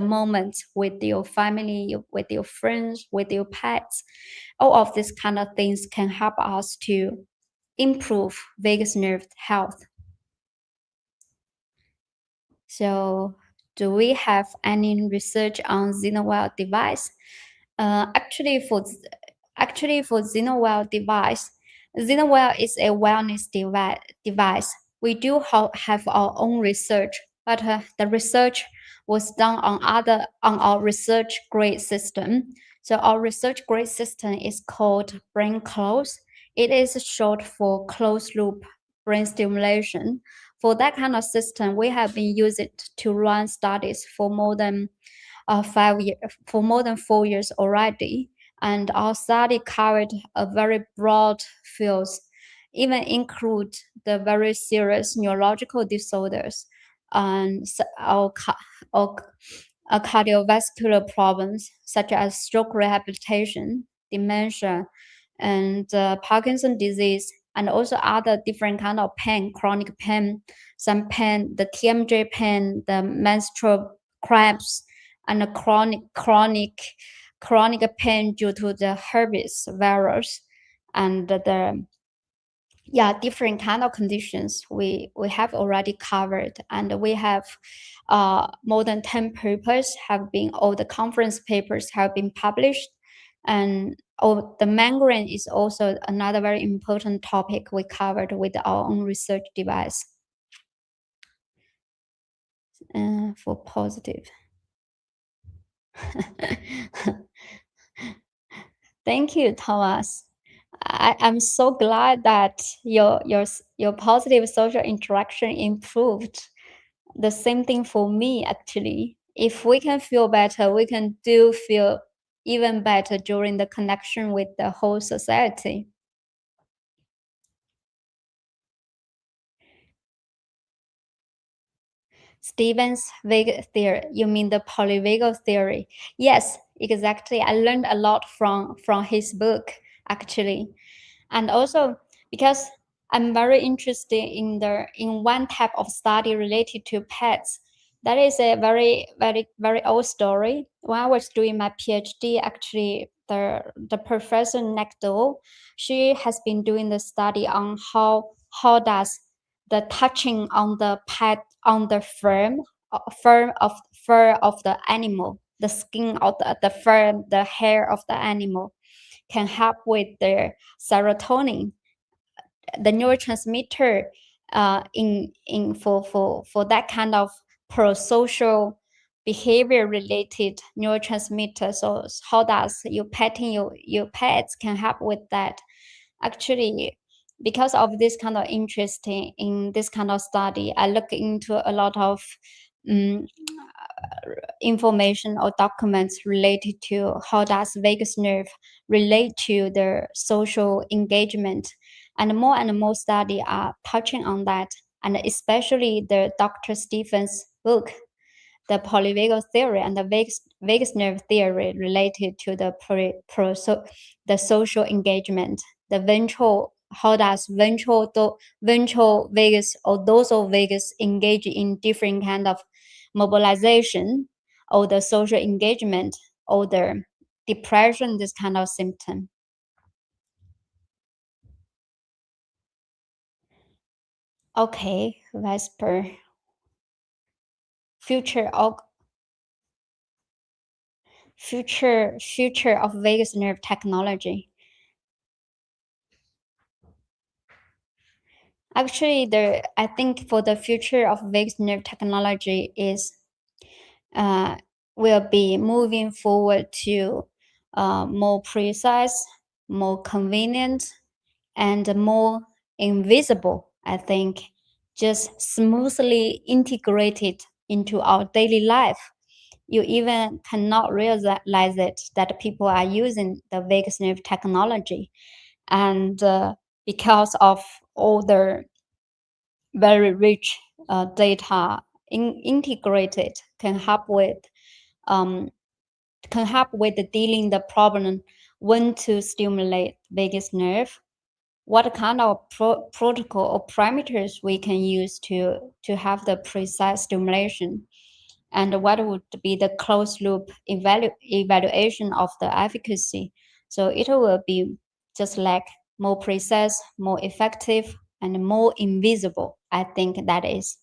moments with your family, with your friends, with your pets. All of these kind of things can help us to improve vagus nerve health. So do we have any research on ZenoWell device? Actually, for ZenoWell device, ZenoWell is a wellness device. We do have our own research, but the research was done on our research grade system. So our research grade system is called Brain Close. It is short for closed loop brain stimulation. For that kind of system, we have been using it to run studies for more than 5 years, for more than 4 years already. And our study covered a very broad fields, even include the very serious neurological disorders and cardiovascular problems such as stroke rehabilitation, dementia, and Parkinson disease, and also other different kind of pain, chronic pain, some pain, the TMJ pain, the menstrual cramps, and the chronic pain due to the herpes virus, and the different kind of conditions we have already covered. And we have more than 10 papers have been, all the conference papers have been published. And the migraine is also another very important topic we covered with our own research device. For positive. Thank you, Thomas. I'm so glad that your positive social interaction improved. The same thing for me, actually. If we can feel better, we can feel even better during the connection with the whole society. Stevens vagal theory. You mean the polyvagal theory? Yes, exactly. I learned a lot from his book actually, and also because I'm very interested in one type of study related to pets. That is a very old story. When I was doing my PhD, actually, the professor next door, she has been doing the study on how does the touching on the pet on the fur of the animal, the skin of the fur, the hair of the animal can help with the serotonin, the neurotransmitter, in for that kind of pro-social behavior related neurotransmitter. So how does you petting your pets can help with that? Actually, because of this kind of interest in this kind of study, I look into a lot of um, information or documents related to how does vagus nerve relate to the social engagement, and more study are touching on that, and especially the Dr. Stephens book, the polyvagal theory and the vagus nerve theory related to the social engagement, the ventral, how does ventral vagus or dorsal vagus engage in different kind of mobilization or the social engagement or the depression, this kind of symptom. Okay, Vesper. Future of future of vagus nerve technology. Actually, I think for the future of vagus nerve technology is uh, will be moving forward to more precise, more convenient, and more invisible. I think just smoothly integrated into our daily life. You even cannot realize it that people are using the vagus nerve technology, and because of all the very rich data integrated um, can help with dealing the problem when to stimulate vagus nerve, what kind of protocol or parameters we can use to have the precise stimulation, and what would be the closed loop evaluation of the efficacy. So it will be just like more precise, more effective, and more invisible. I think that is.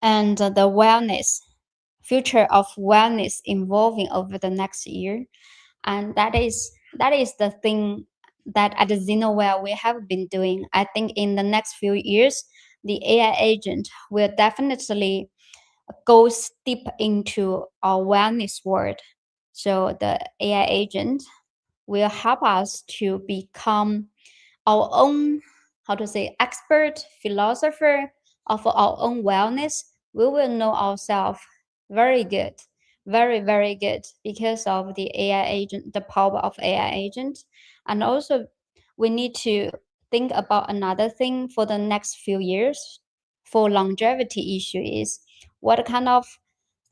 And the wellness, future of wellness evolving over the next year. And that is the thing that at ZenoWell we have been doing. I think in the next few years, the AI agent will definitely goes deep into our wellness world. So the AI agent will help us to become our own, how to say, expert philosopher of our own wellness. We will know ourselves very good, very good, because of the AI agent, the power of AI agent. And also we need to think about another thing for the next few years for longevity issue is what kind of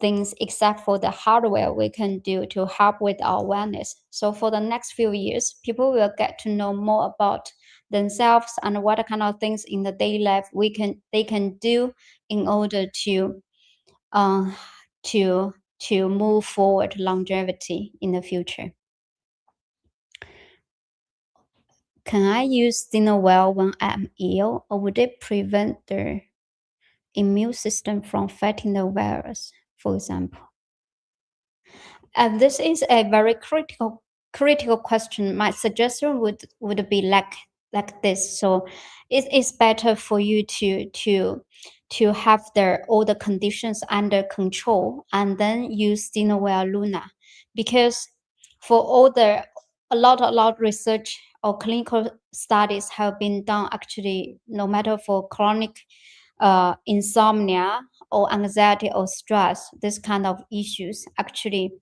things except for the hardware we can do to help with our wellness. So for the next few years, people will get to know more about themselves and what kind of things in the daily life they can do in order uh, to move forward longevity in the future. Can I use ZenoWell when I'm ill, or would it prevent the immune system from fighting the virus, for example? This is a very critical question. My suggestion would be like this. So it is better for you to have all the conditions under control and then use ZenoWell Luna, because for all the a lot research or clinical studies have been done actually, no matter for chronic insomnia or anxiety or stress, this kind of issues actually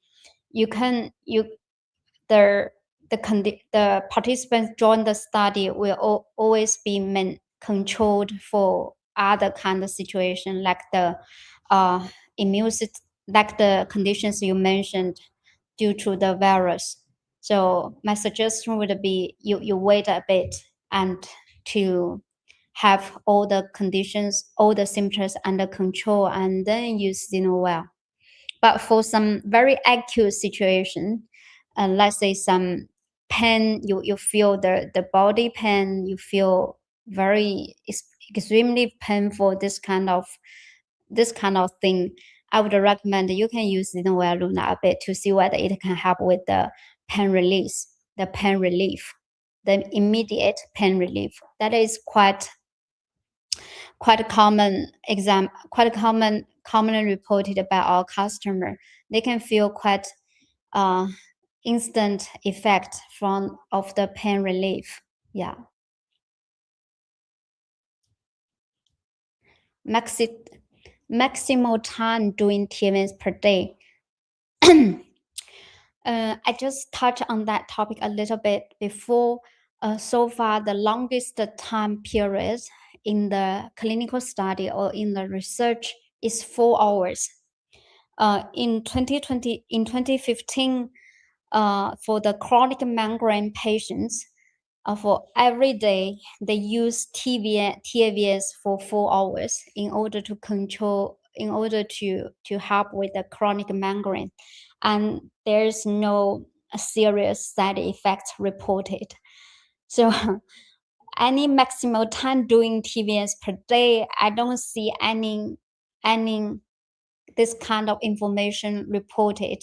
you can you the participants join the study will always be controlled for other kind of situation like the like the conditions you mentioned due to the virus. So my suggestion would be you wait a bit and to have all the conditions, all the symptoms under control, and then use ZenoWell. But for some very acute situation, let's say some pain, you feel the body pain, you feel very extremely painful, this kind of thing, I would recommend you can use ZenoWell Luna a bit to see whether it can help with the pain release, the pain relief, the immediate pain relief. That is quite commonly reported by our customer. They can feel quite instant effect of the pain relief. Yeah. Maximal time doing taVNS per day. I just touched on that topic a little bit before. So far, the longest time period in the clinical study or in the research is 4 hours. In 2015, for the chronic migraine patients, for every day they use taVNS for 4 hours in order to help with the chronic migraine, and there's no serious side effects reported. So any maximal time doing taVNS per day, I don't see any this kind of information reported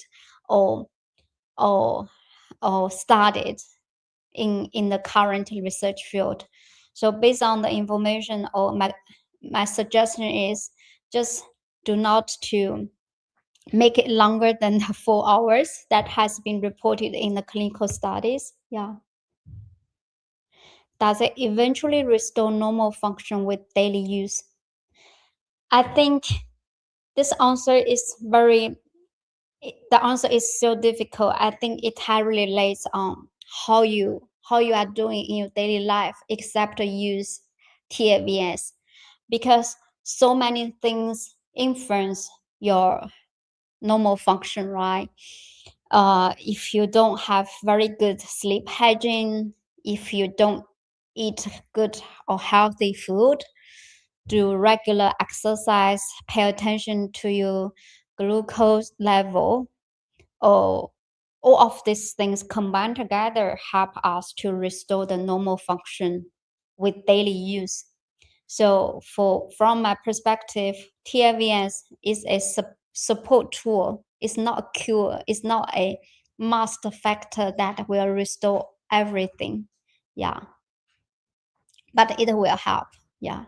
or studied in the current research field. So based on the information, or my suggestion is just do not to make it longer than the 4 hours that has been reported in the clinical studies. Yeah. Does it eventually restore normal function with daily use? I think this answer is the answer is so difficult. I think it highly relates on how you are doing in your daily life, except to use taVNS, because so many things influence your normal function, right? If you don't have very good sleep hygiene, if you don't eat good or healthy food, do regular exercise, pay attention to your glucose level, or all of these things combined together help us to restore the normal function with daily use. So from my perspective, taVNS is a support tool. It's not a cure. It's not a must factor that will restore everything. Yeah. But it will help. Yeah.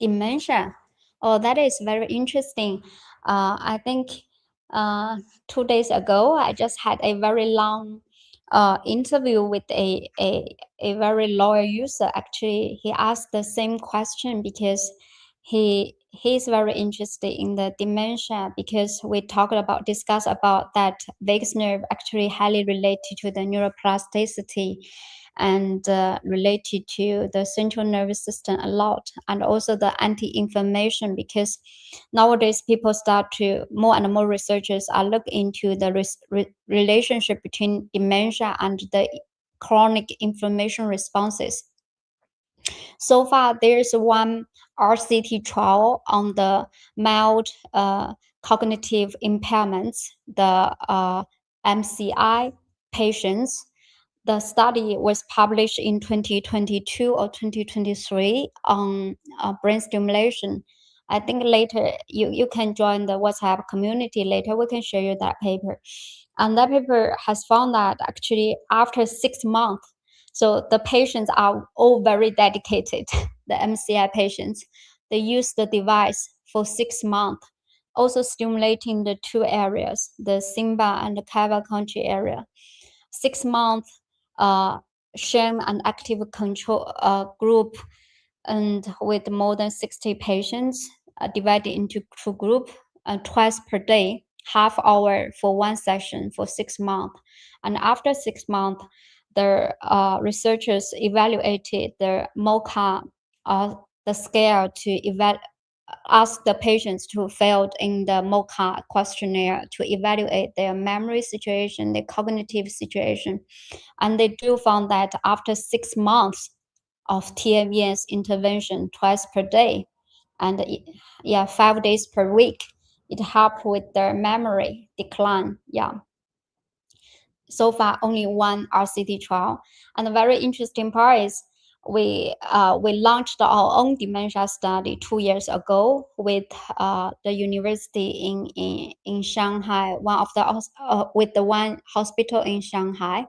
Dementia. Oh, that is very interesting. I think 2 days ago, I just had a very long interview with a very loyal user. Actually, he asked the same question because he's very interested in the dementia, because we discuss about that vagus nerve actually highly related to the neuroplasticity and related to the central nervous system a lot, and also the anti-inflammation, because nowadays people start to more and more researchers are looking into the relationship between dementia and the chronic inflammation responses. So far, there's one RCT trial on the mild cognitive impairments, the MCI patients. The study was published in 2022 or 2023 on brain stimulation. I think later you can join the WhatsApp community. Later we can share you that paper. And that paper has found that actually after 6 months, so the patients are all very dedicated, the MCI patients. They use the device for 6 months, also stimulating the two areas, the Simba and the Kava country area. 6 months, sham and active control group, and with more than 60 patients, divided into two groups, twice per day, half hour for one session for 6 months. And after 6 months, the researchers evaluated the MOCA, the scale to ask the patients who failed in the MOCA questionnaire to evaluate their memory situation, their cognitive situation. And they do found that after 6 months of taVNS intervention twice per day, and 5 days per week, it helped with their memory decline. So far only one RCT trial. And the very interesting part is we launched our own dementia study 2 years ago with the university in Shanghai, with the one hospital in Shanghai.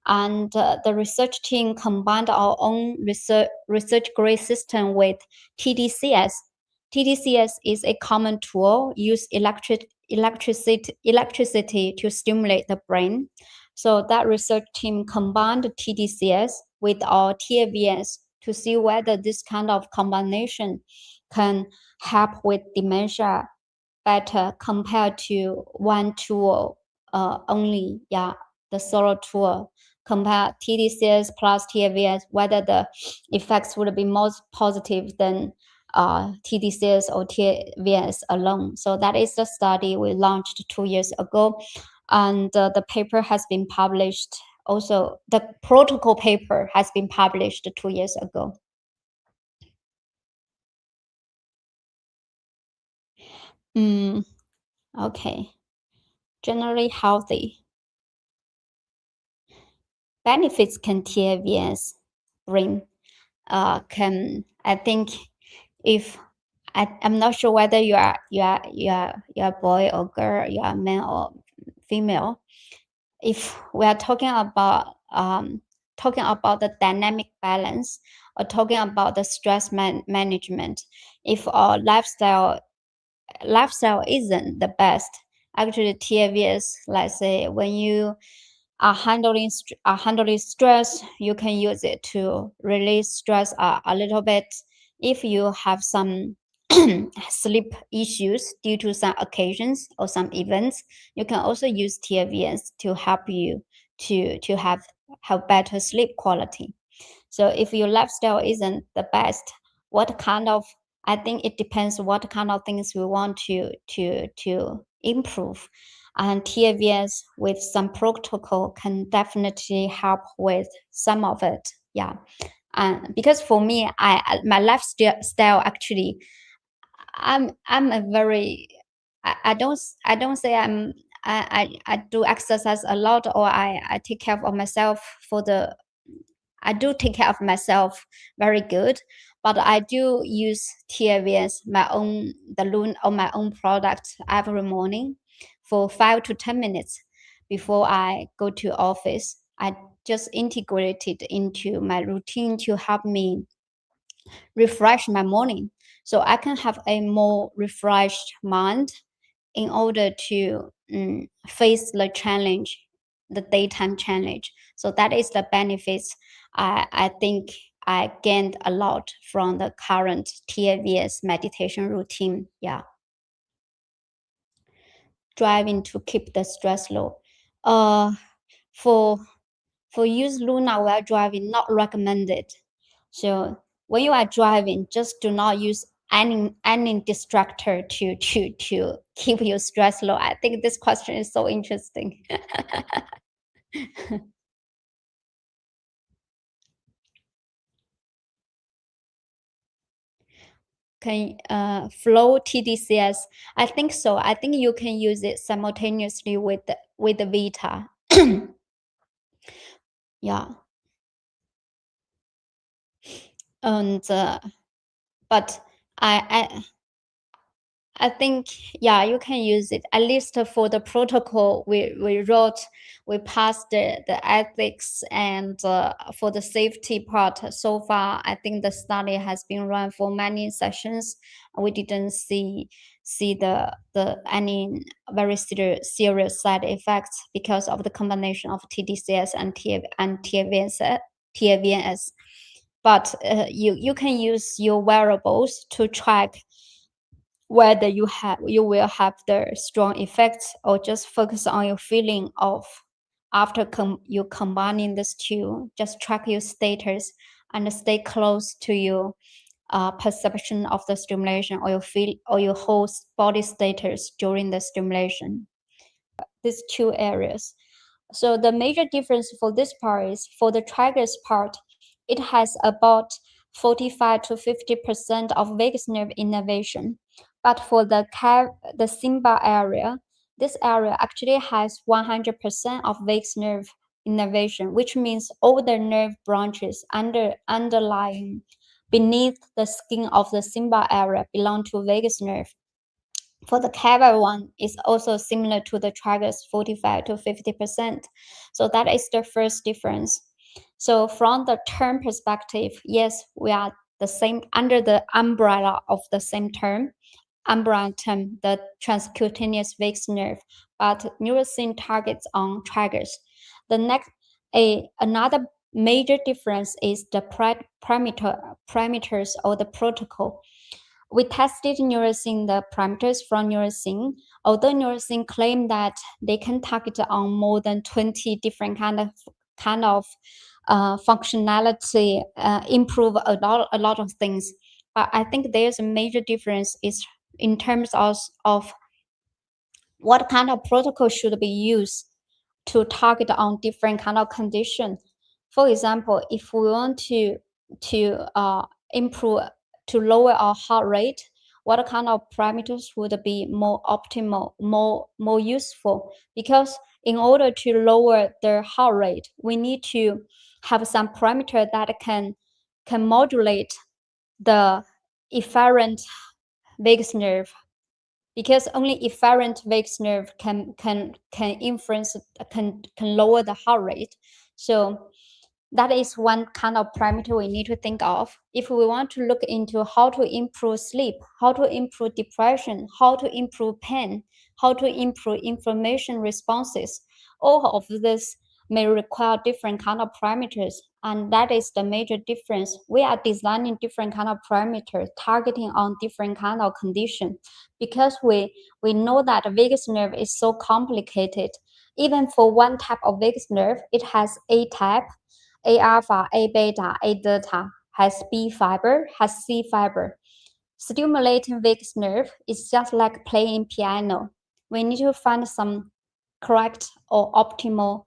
And the research team combined our own research grade system with TDCS. TDCS is a common tool used electricity to stimulate the brain. So that research team combined TDCS with our taVNS to see whether this kind of combination can help with dementia better compared to one tool only. The solo tool. Compare TDCS plus taVNS, whether the effects would be more positive than TDCS or taVNS alone. So that is the study we launched 2 years ago. And the paper has been published. Also, the protocol paper has been published 2 years ago. Okay. Generally healthy. Benefits can taVNS bring. I think if I'm not sure whether you are a boy or girl, you are man or female. If we are talking about the dynamic balance or talking about the stress management, if our lifestyle isn't the best, actually taVNS, let's say when you are handling stress, you can use it to release stress a little bit. If you have some sleep issues due to some occasions or some events, you can also use taVNS to help you to have better sleep quality. So if your lifestyle isn't the best, I think it depends what kind of things we want to improve. And taVNS with some protocol can definitely help with some of it. And because for me, my lifestyle actually, I'm a very, I don't say I do exercise a lot, or I take care of myself I do take care of myself very good, but I do use taVNS, my own product every morning for 5 to 10 minutes before I go to office. I just integrate it into my routine to help me refresh my morning, so I can have a more refreshed mind in order to face the challenge, the daytime challenge. So that is the benefits. I think I gained a lot from the current taVNS meditation routine. Driving to keep the stress low. For use Luna while driving, not recommended. So when you are driving, just do not use any distractor to keep your stress low. I think this question is so interesting. Can flow TDCS? I think so. I think you can use it simultaneously with the Vita. And but I think, you can use it, at least for the protocol we wrote. We passed the ethics and for the safety part. So far, I think the study has been run for many sessions. We didn't see any very serious side effects because of the combination of TDCS and taVNS. But you can use your wearables to track whether you will have the strong effects or just focus on your feeling of after you combining these two. Just track your status and stay close to your perception of the stimulation or your whole body status during the stimulation. These two areas. So the major difference for this part is for the tragus part, it has about 45 to 50% of vagus nerve innervation. But for the Simba area, this area actually has 100% of vagus nerve innervation, which means all the nerve branches underlying beneath the skin of the Simba area belong to vagus nerve. For the cava one, is also similar to the tragus, 45 to 50%. So that is the first difference. So from the term perspective, yes, we are the same under the umbrella of the same term, umbrella term, the transcutaneous vagus nerve, but neurosyn targets on tragus. The next, another major difference is the parameters or the protocol. We tested neurosyn, the parameters from neurosyn. Although neurosyn claim that they can target on more than 20 different kind of functionality, improve a lot of things. But I think there's a major difference is in terms of what kind of protocol should be used to target on different kind of condition. For example, if we want to improve, to lower our heart rate, what kind of parameters would be more optimal, more useful? Because in order to lower the heart rate, we need to have some parameter that can modulate the efferent vagus nerve, because only efferent vagus nerve can influence, can lower the heart rate. So that is one kind of parameter we need to think of. If we want to look into how to improve sleep, how to improve depression, how to improve pain, how to improve inflammation responses, all of this may require different kind of parameters. And that is the major difference. We are designing different kind of parameters, targeting on different kind of condition, because we know that the vagus nerve is so complicated. Even for one type of vagus nerve, it has A type, A alpha, A beta, A delta, has B fiber, has C fiber. Stimulating vagus nerve is just like playing piano. We need to find some correct or optimal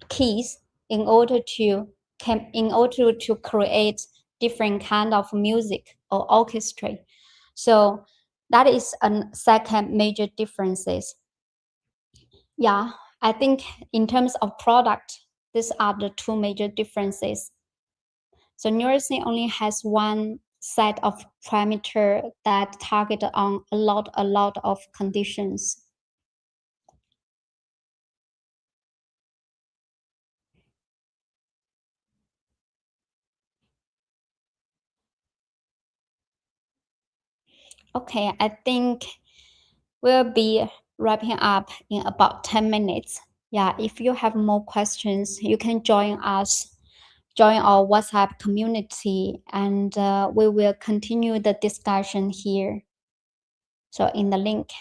keys in order to create different kind of music or orchestra. So that is a second major differences. Yeah, I think in terms of product, these are the two major differences. So neurosyn only has one set of parameter that target on a lot of conditions. Okay, I think we'll be wrapping up in about 10 minutes. Yeah, if you have more questions, you can join us, join our WhatsApp community, and we will continue the discussion here. So in the link.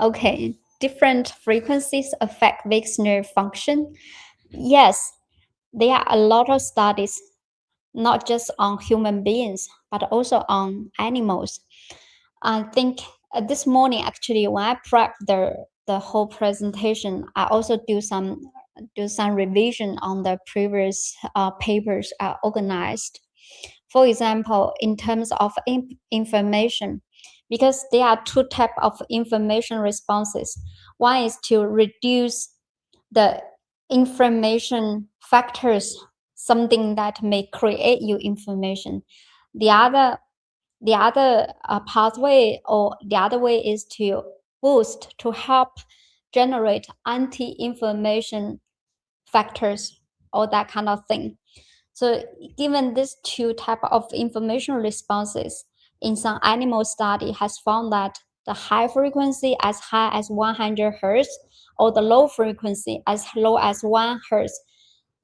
Okay, different frequencies affect vagus nerve function. Yes, there are a lot of studies, not just on human beings, but also on animals. I think this morning, actually, when I prepped the whole presentation, I also do some revision on the previous papers I organized. For example, in terms of information, because there are two types of information responses. One is to reduce the information factors, something that may create you information. The other pathway, or the other way, is to boost, to help generate anti-inflammation factors or that kind of thing. So given these two type of information responses, in some animal study has found that the high frequency as high as 100 Hertz or the low frequency as low as 1 hertz,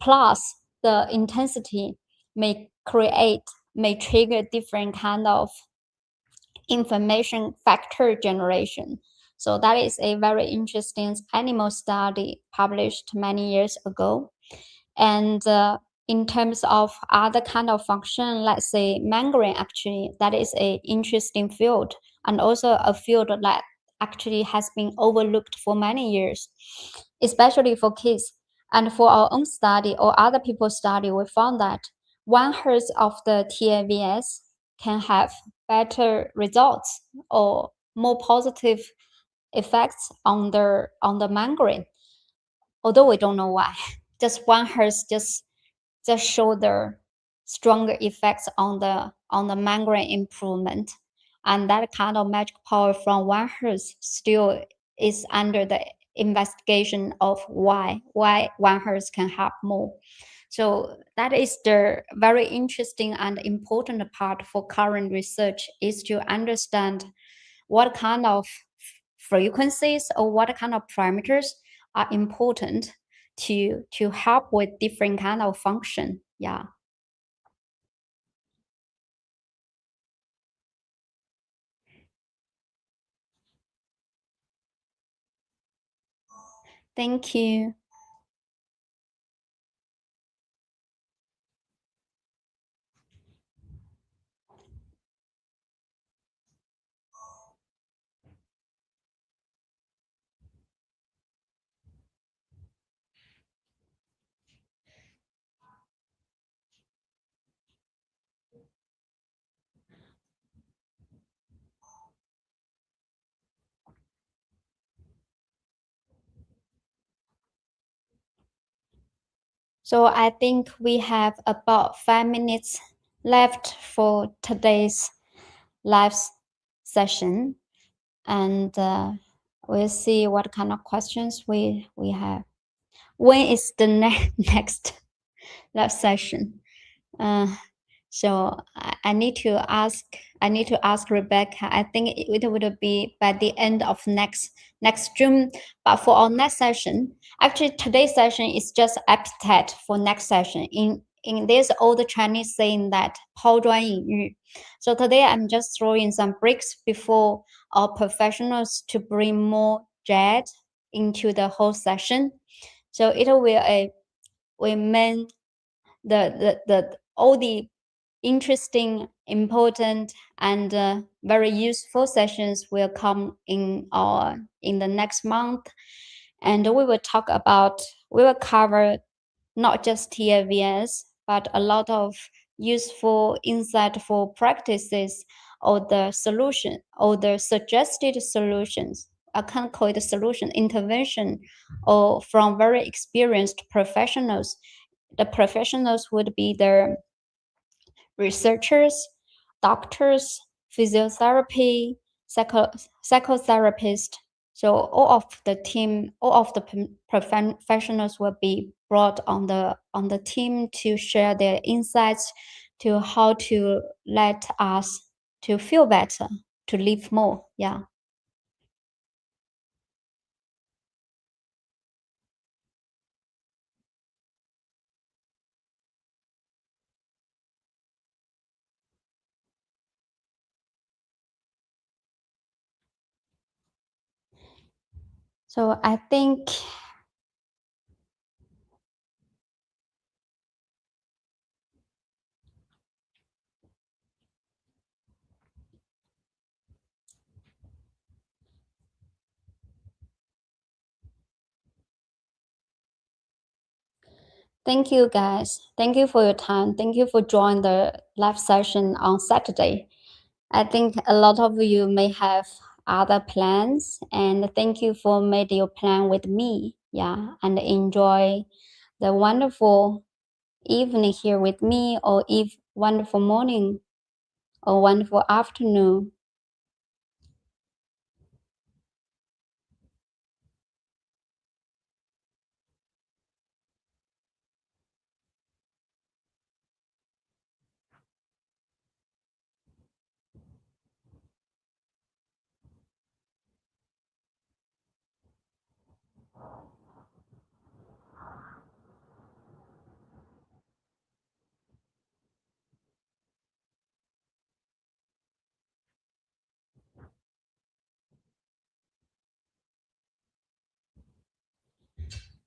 plus the intensity may trigger different kind of information factor generation. So that is a very interesting animal study published many years ago. And in terms of other kind of function, let's say membrane, actually, that is an interesting field, and also a field that actually has been overlooked for many years, especially for kids. And for our own study or other people's study, we found that 1 hertz of the taVNS can have better results or more positive effects on the membrane, although we don't know why. Just 1 hertz just show the stronger effects on the membrane improvement, and that kind of magic power from 1 hertz still is under the investigation of why 1 hertz can help more. So that is the very interesting and important part for current research, is to understand what kind of frequencies or what kind of parameters are important to help with different kind of function. Yeah. Thank you. So I think we have about 5 minutes left for today's live session, and we'll see what kind of questions we have. When is the next live session? Uh, so I need to ask Rebecca. I think it would be by the end of next June. But for our next session, actually today's session is just appetite for next session. In this old Chinese saying that 抛砖引玉. So today I'm just throwing some bricks before our professionals to bring more jet into the whole session. So it will mean the all the interesting, important, and very useful sessions will come in the next month, and we will cover not just taVNS, but a lot of useful, insightful practices or the solution or the suggested solutions. I can't call it a solution, intervention, or from very experienced professionals. The professionals would be the researchers, doctors, physiotherapy, psychotherapists. So all of the team, all of the professionals will be brought on the team to share their insights to how to let us to feel better, to live more. Yeah. So I think thank you guys. Thank you for your time. Thank you for joining the live session on Saturday. I think a lot of you may have other plans, and thank you for made your plan with me. Yeah, and enjoy the wonderful evening here with me, or wonderful morning or wonderful afternoon.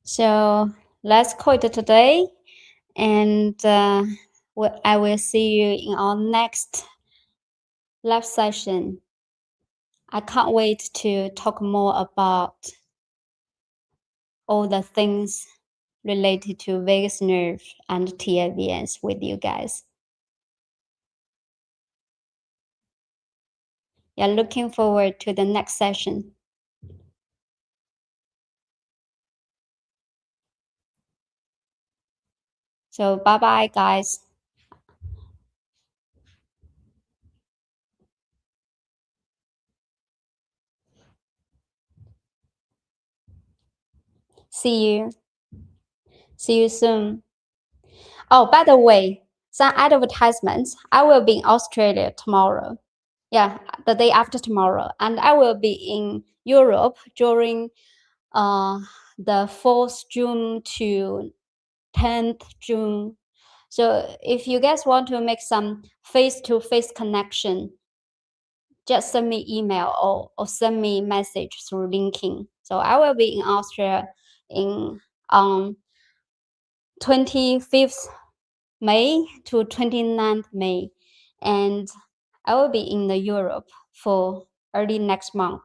So let's call it today, and I will see you in our next live session. I can't wait to talk more about all the things related to vagus nerve and taVNS with you guys. Yeah, looking forward to the next session. So bye-bye, guys. See you. See you soon. Oh, by the way, some advertisements. I will be in Australia tomorrow. Yeah, the day after tomorrow. And I will be in Europe during the 4th June to 10th June. So if you guys want to make some face-to-face connection, just send me email or send me message through LinkedIn. So I will be in Austria in 25th May to 29th May, and I will be in the Europe for early next month.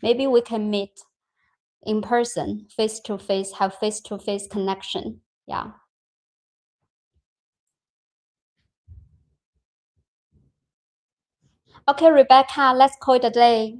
Maybe we can meet in person, face to face, have face to face connection. Yeah. Okay, Rebecca, let's call it a day.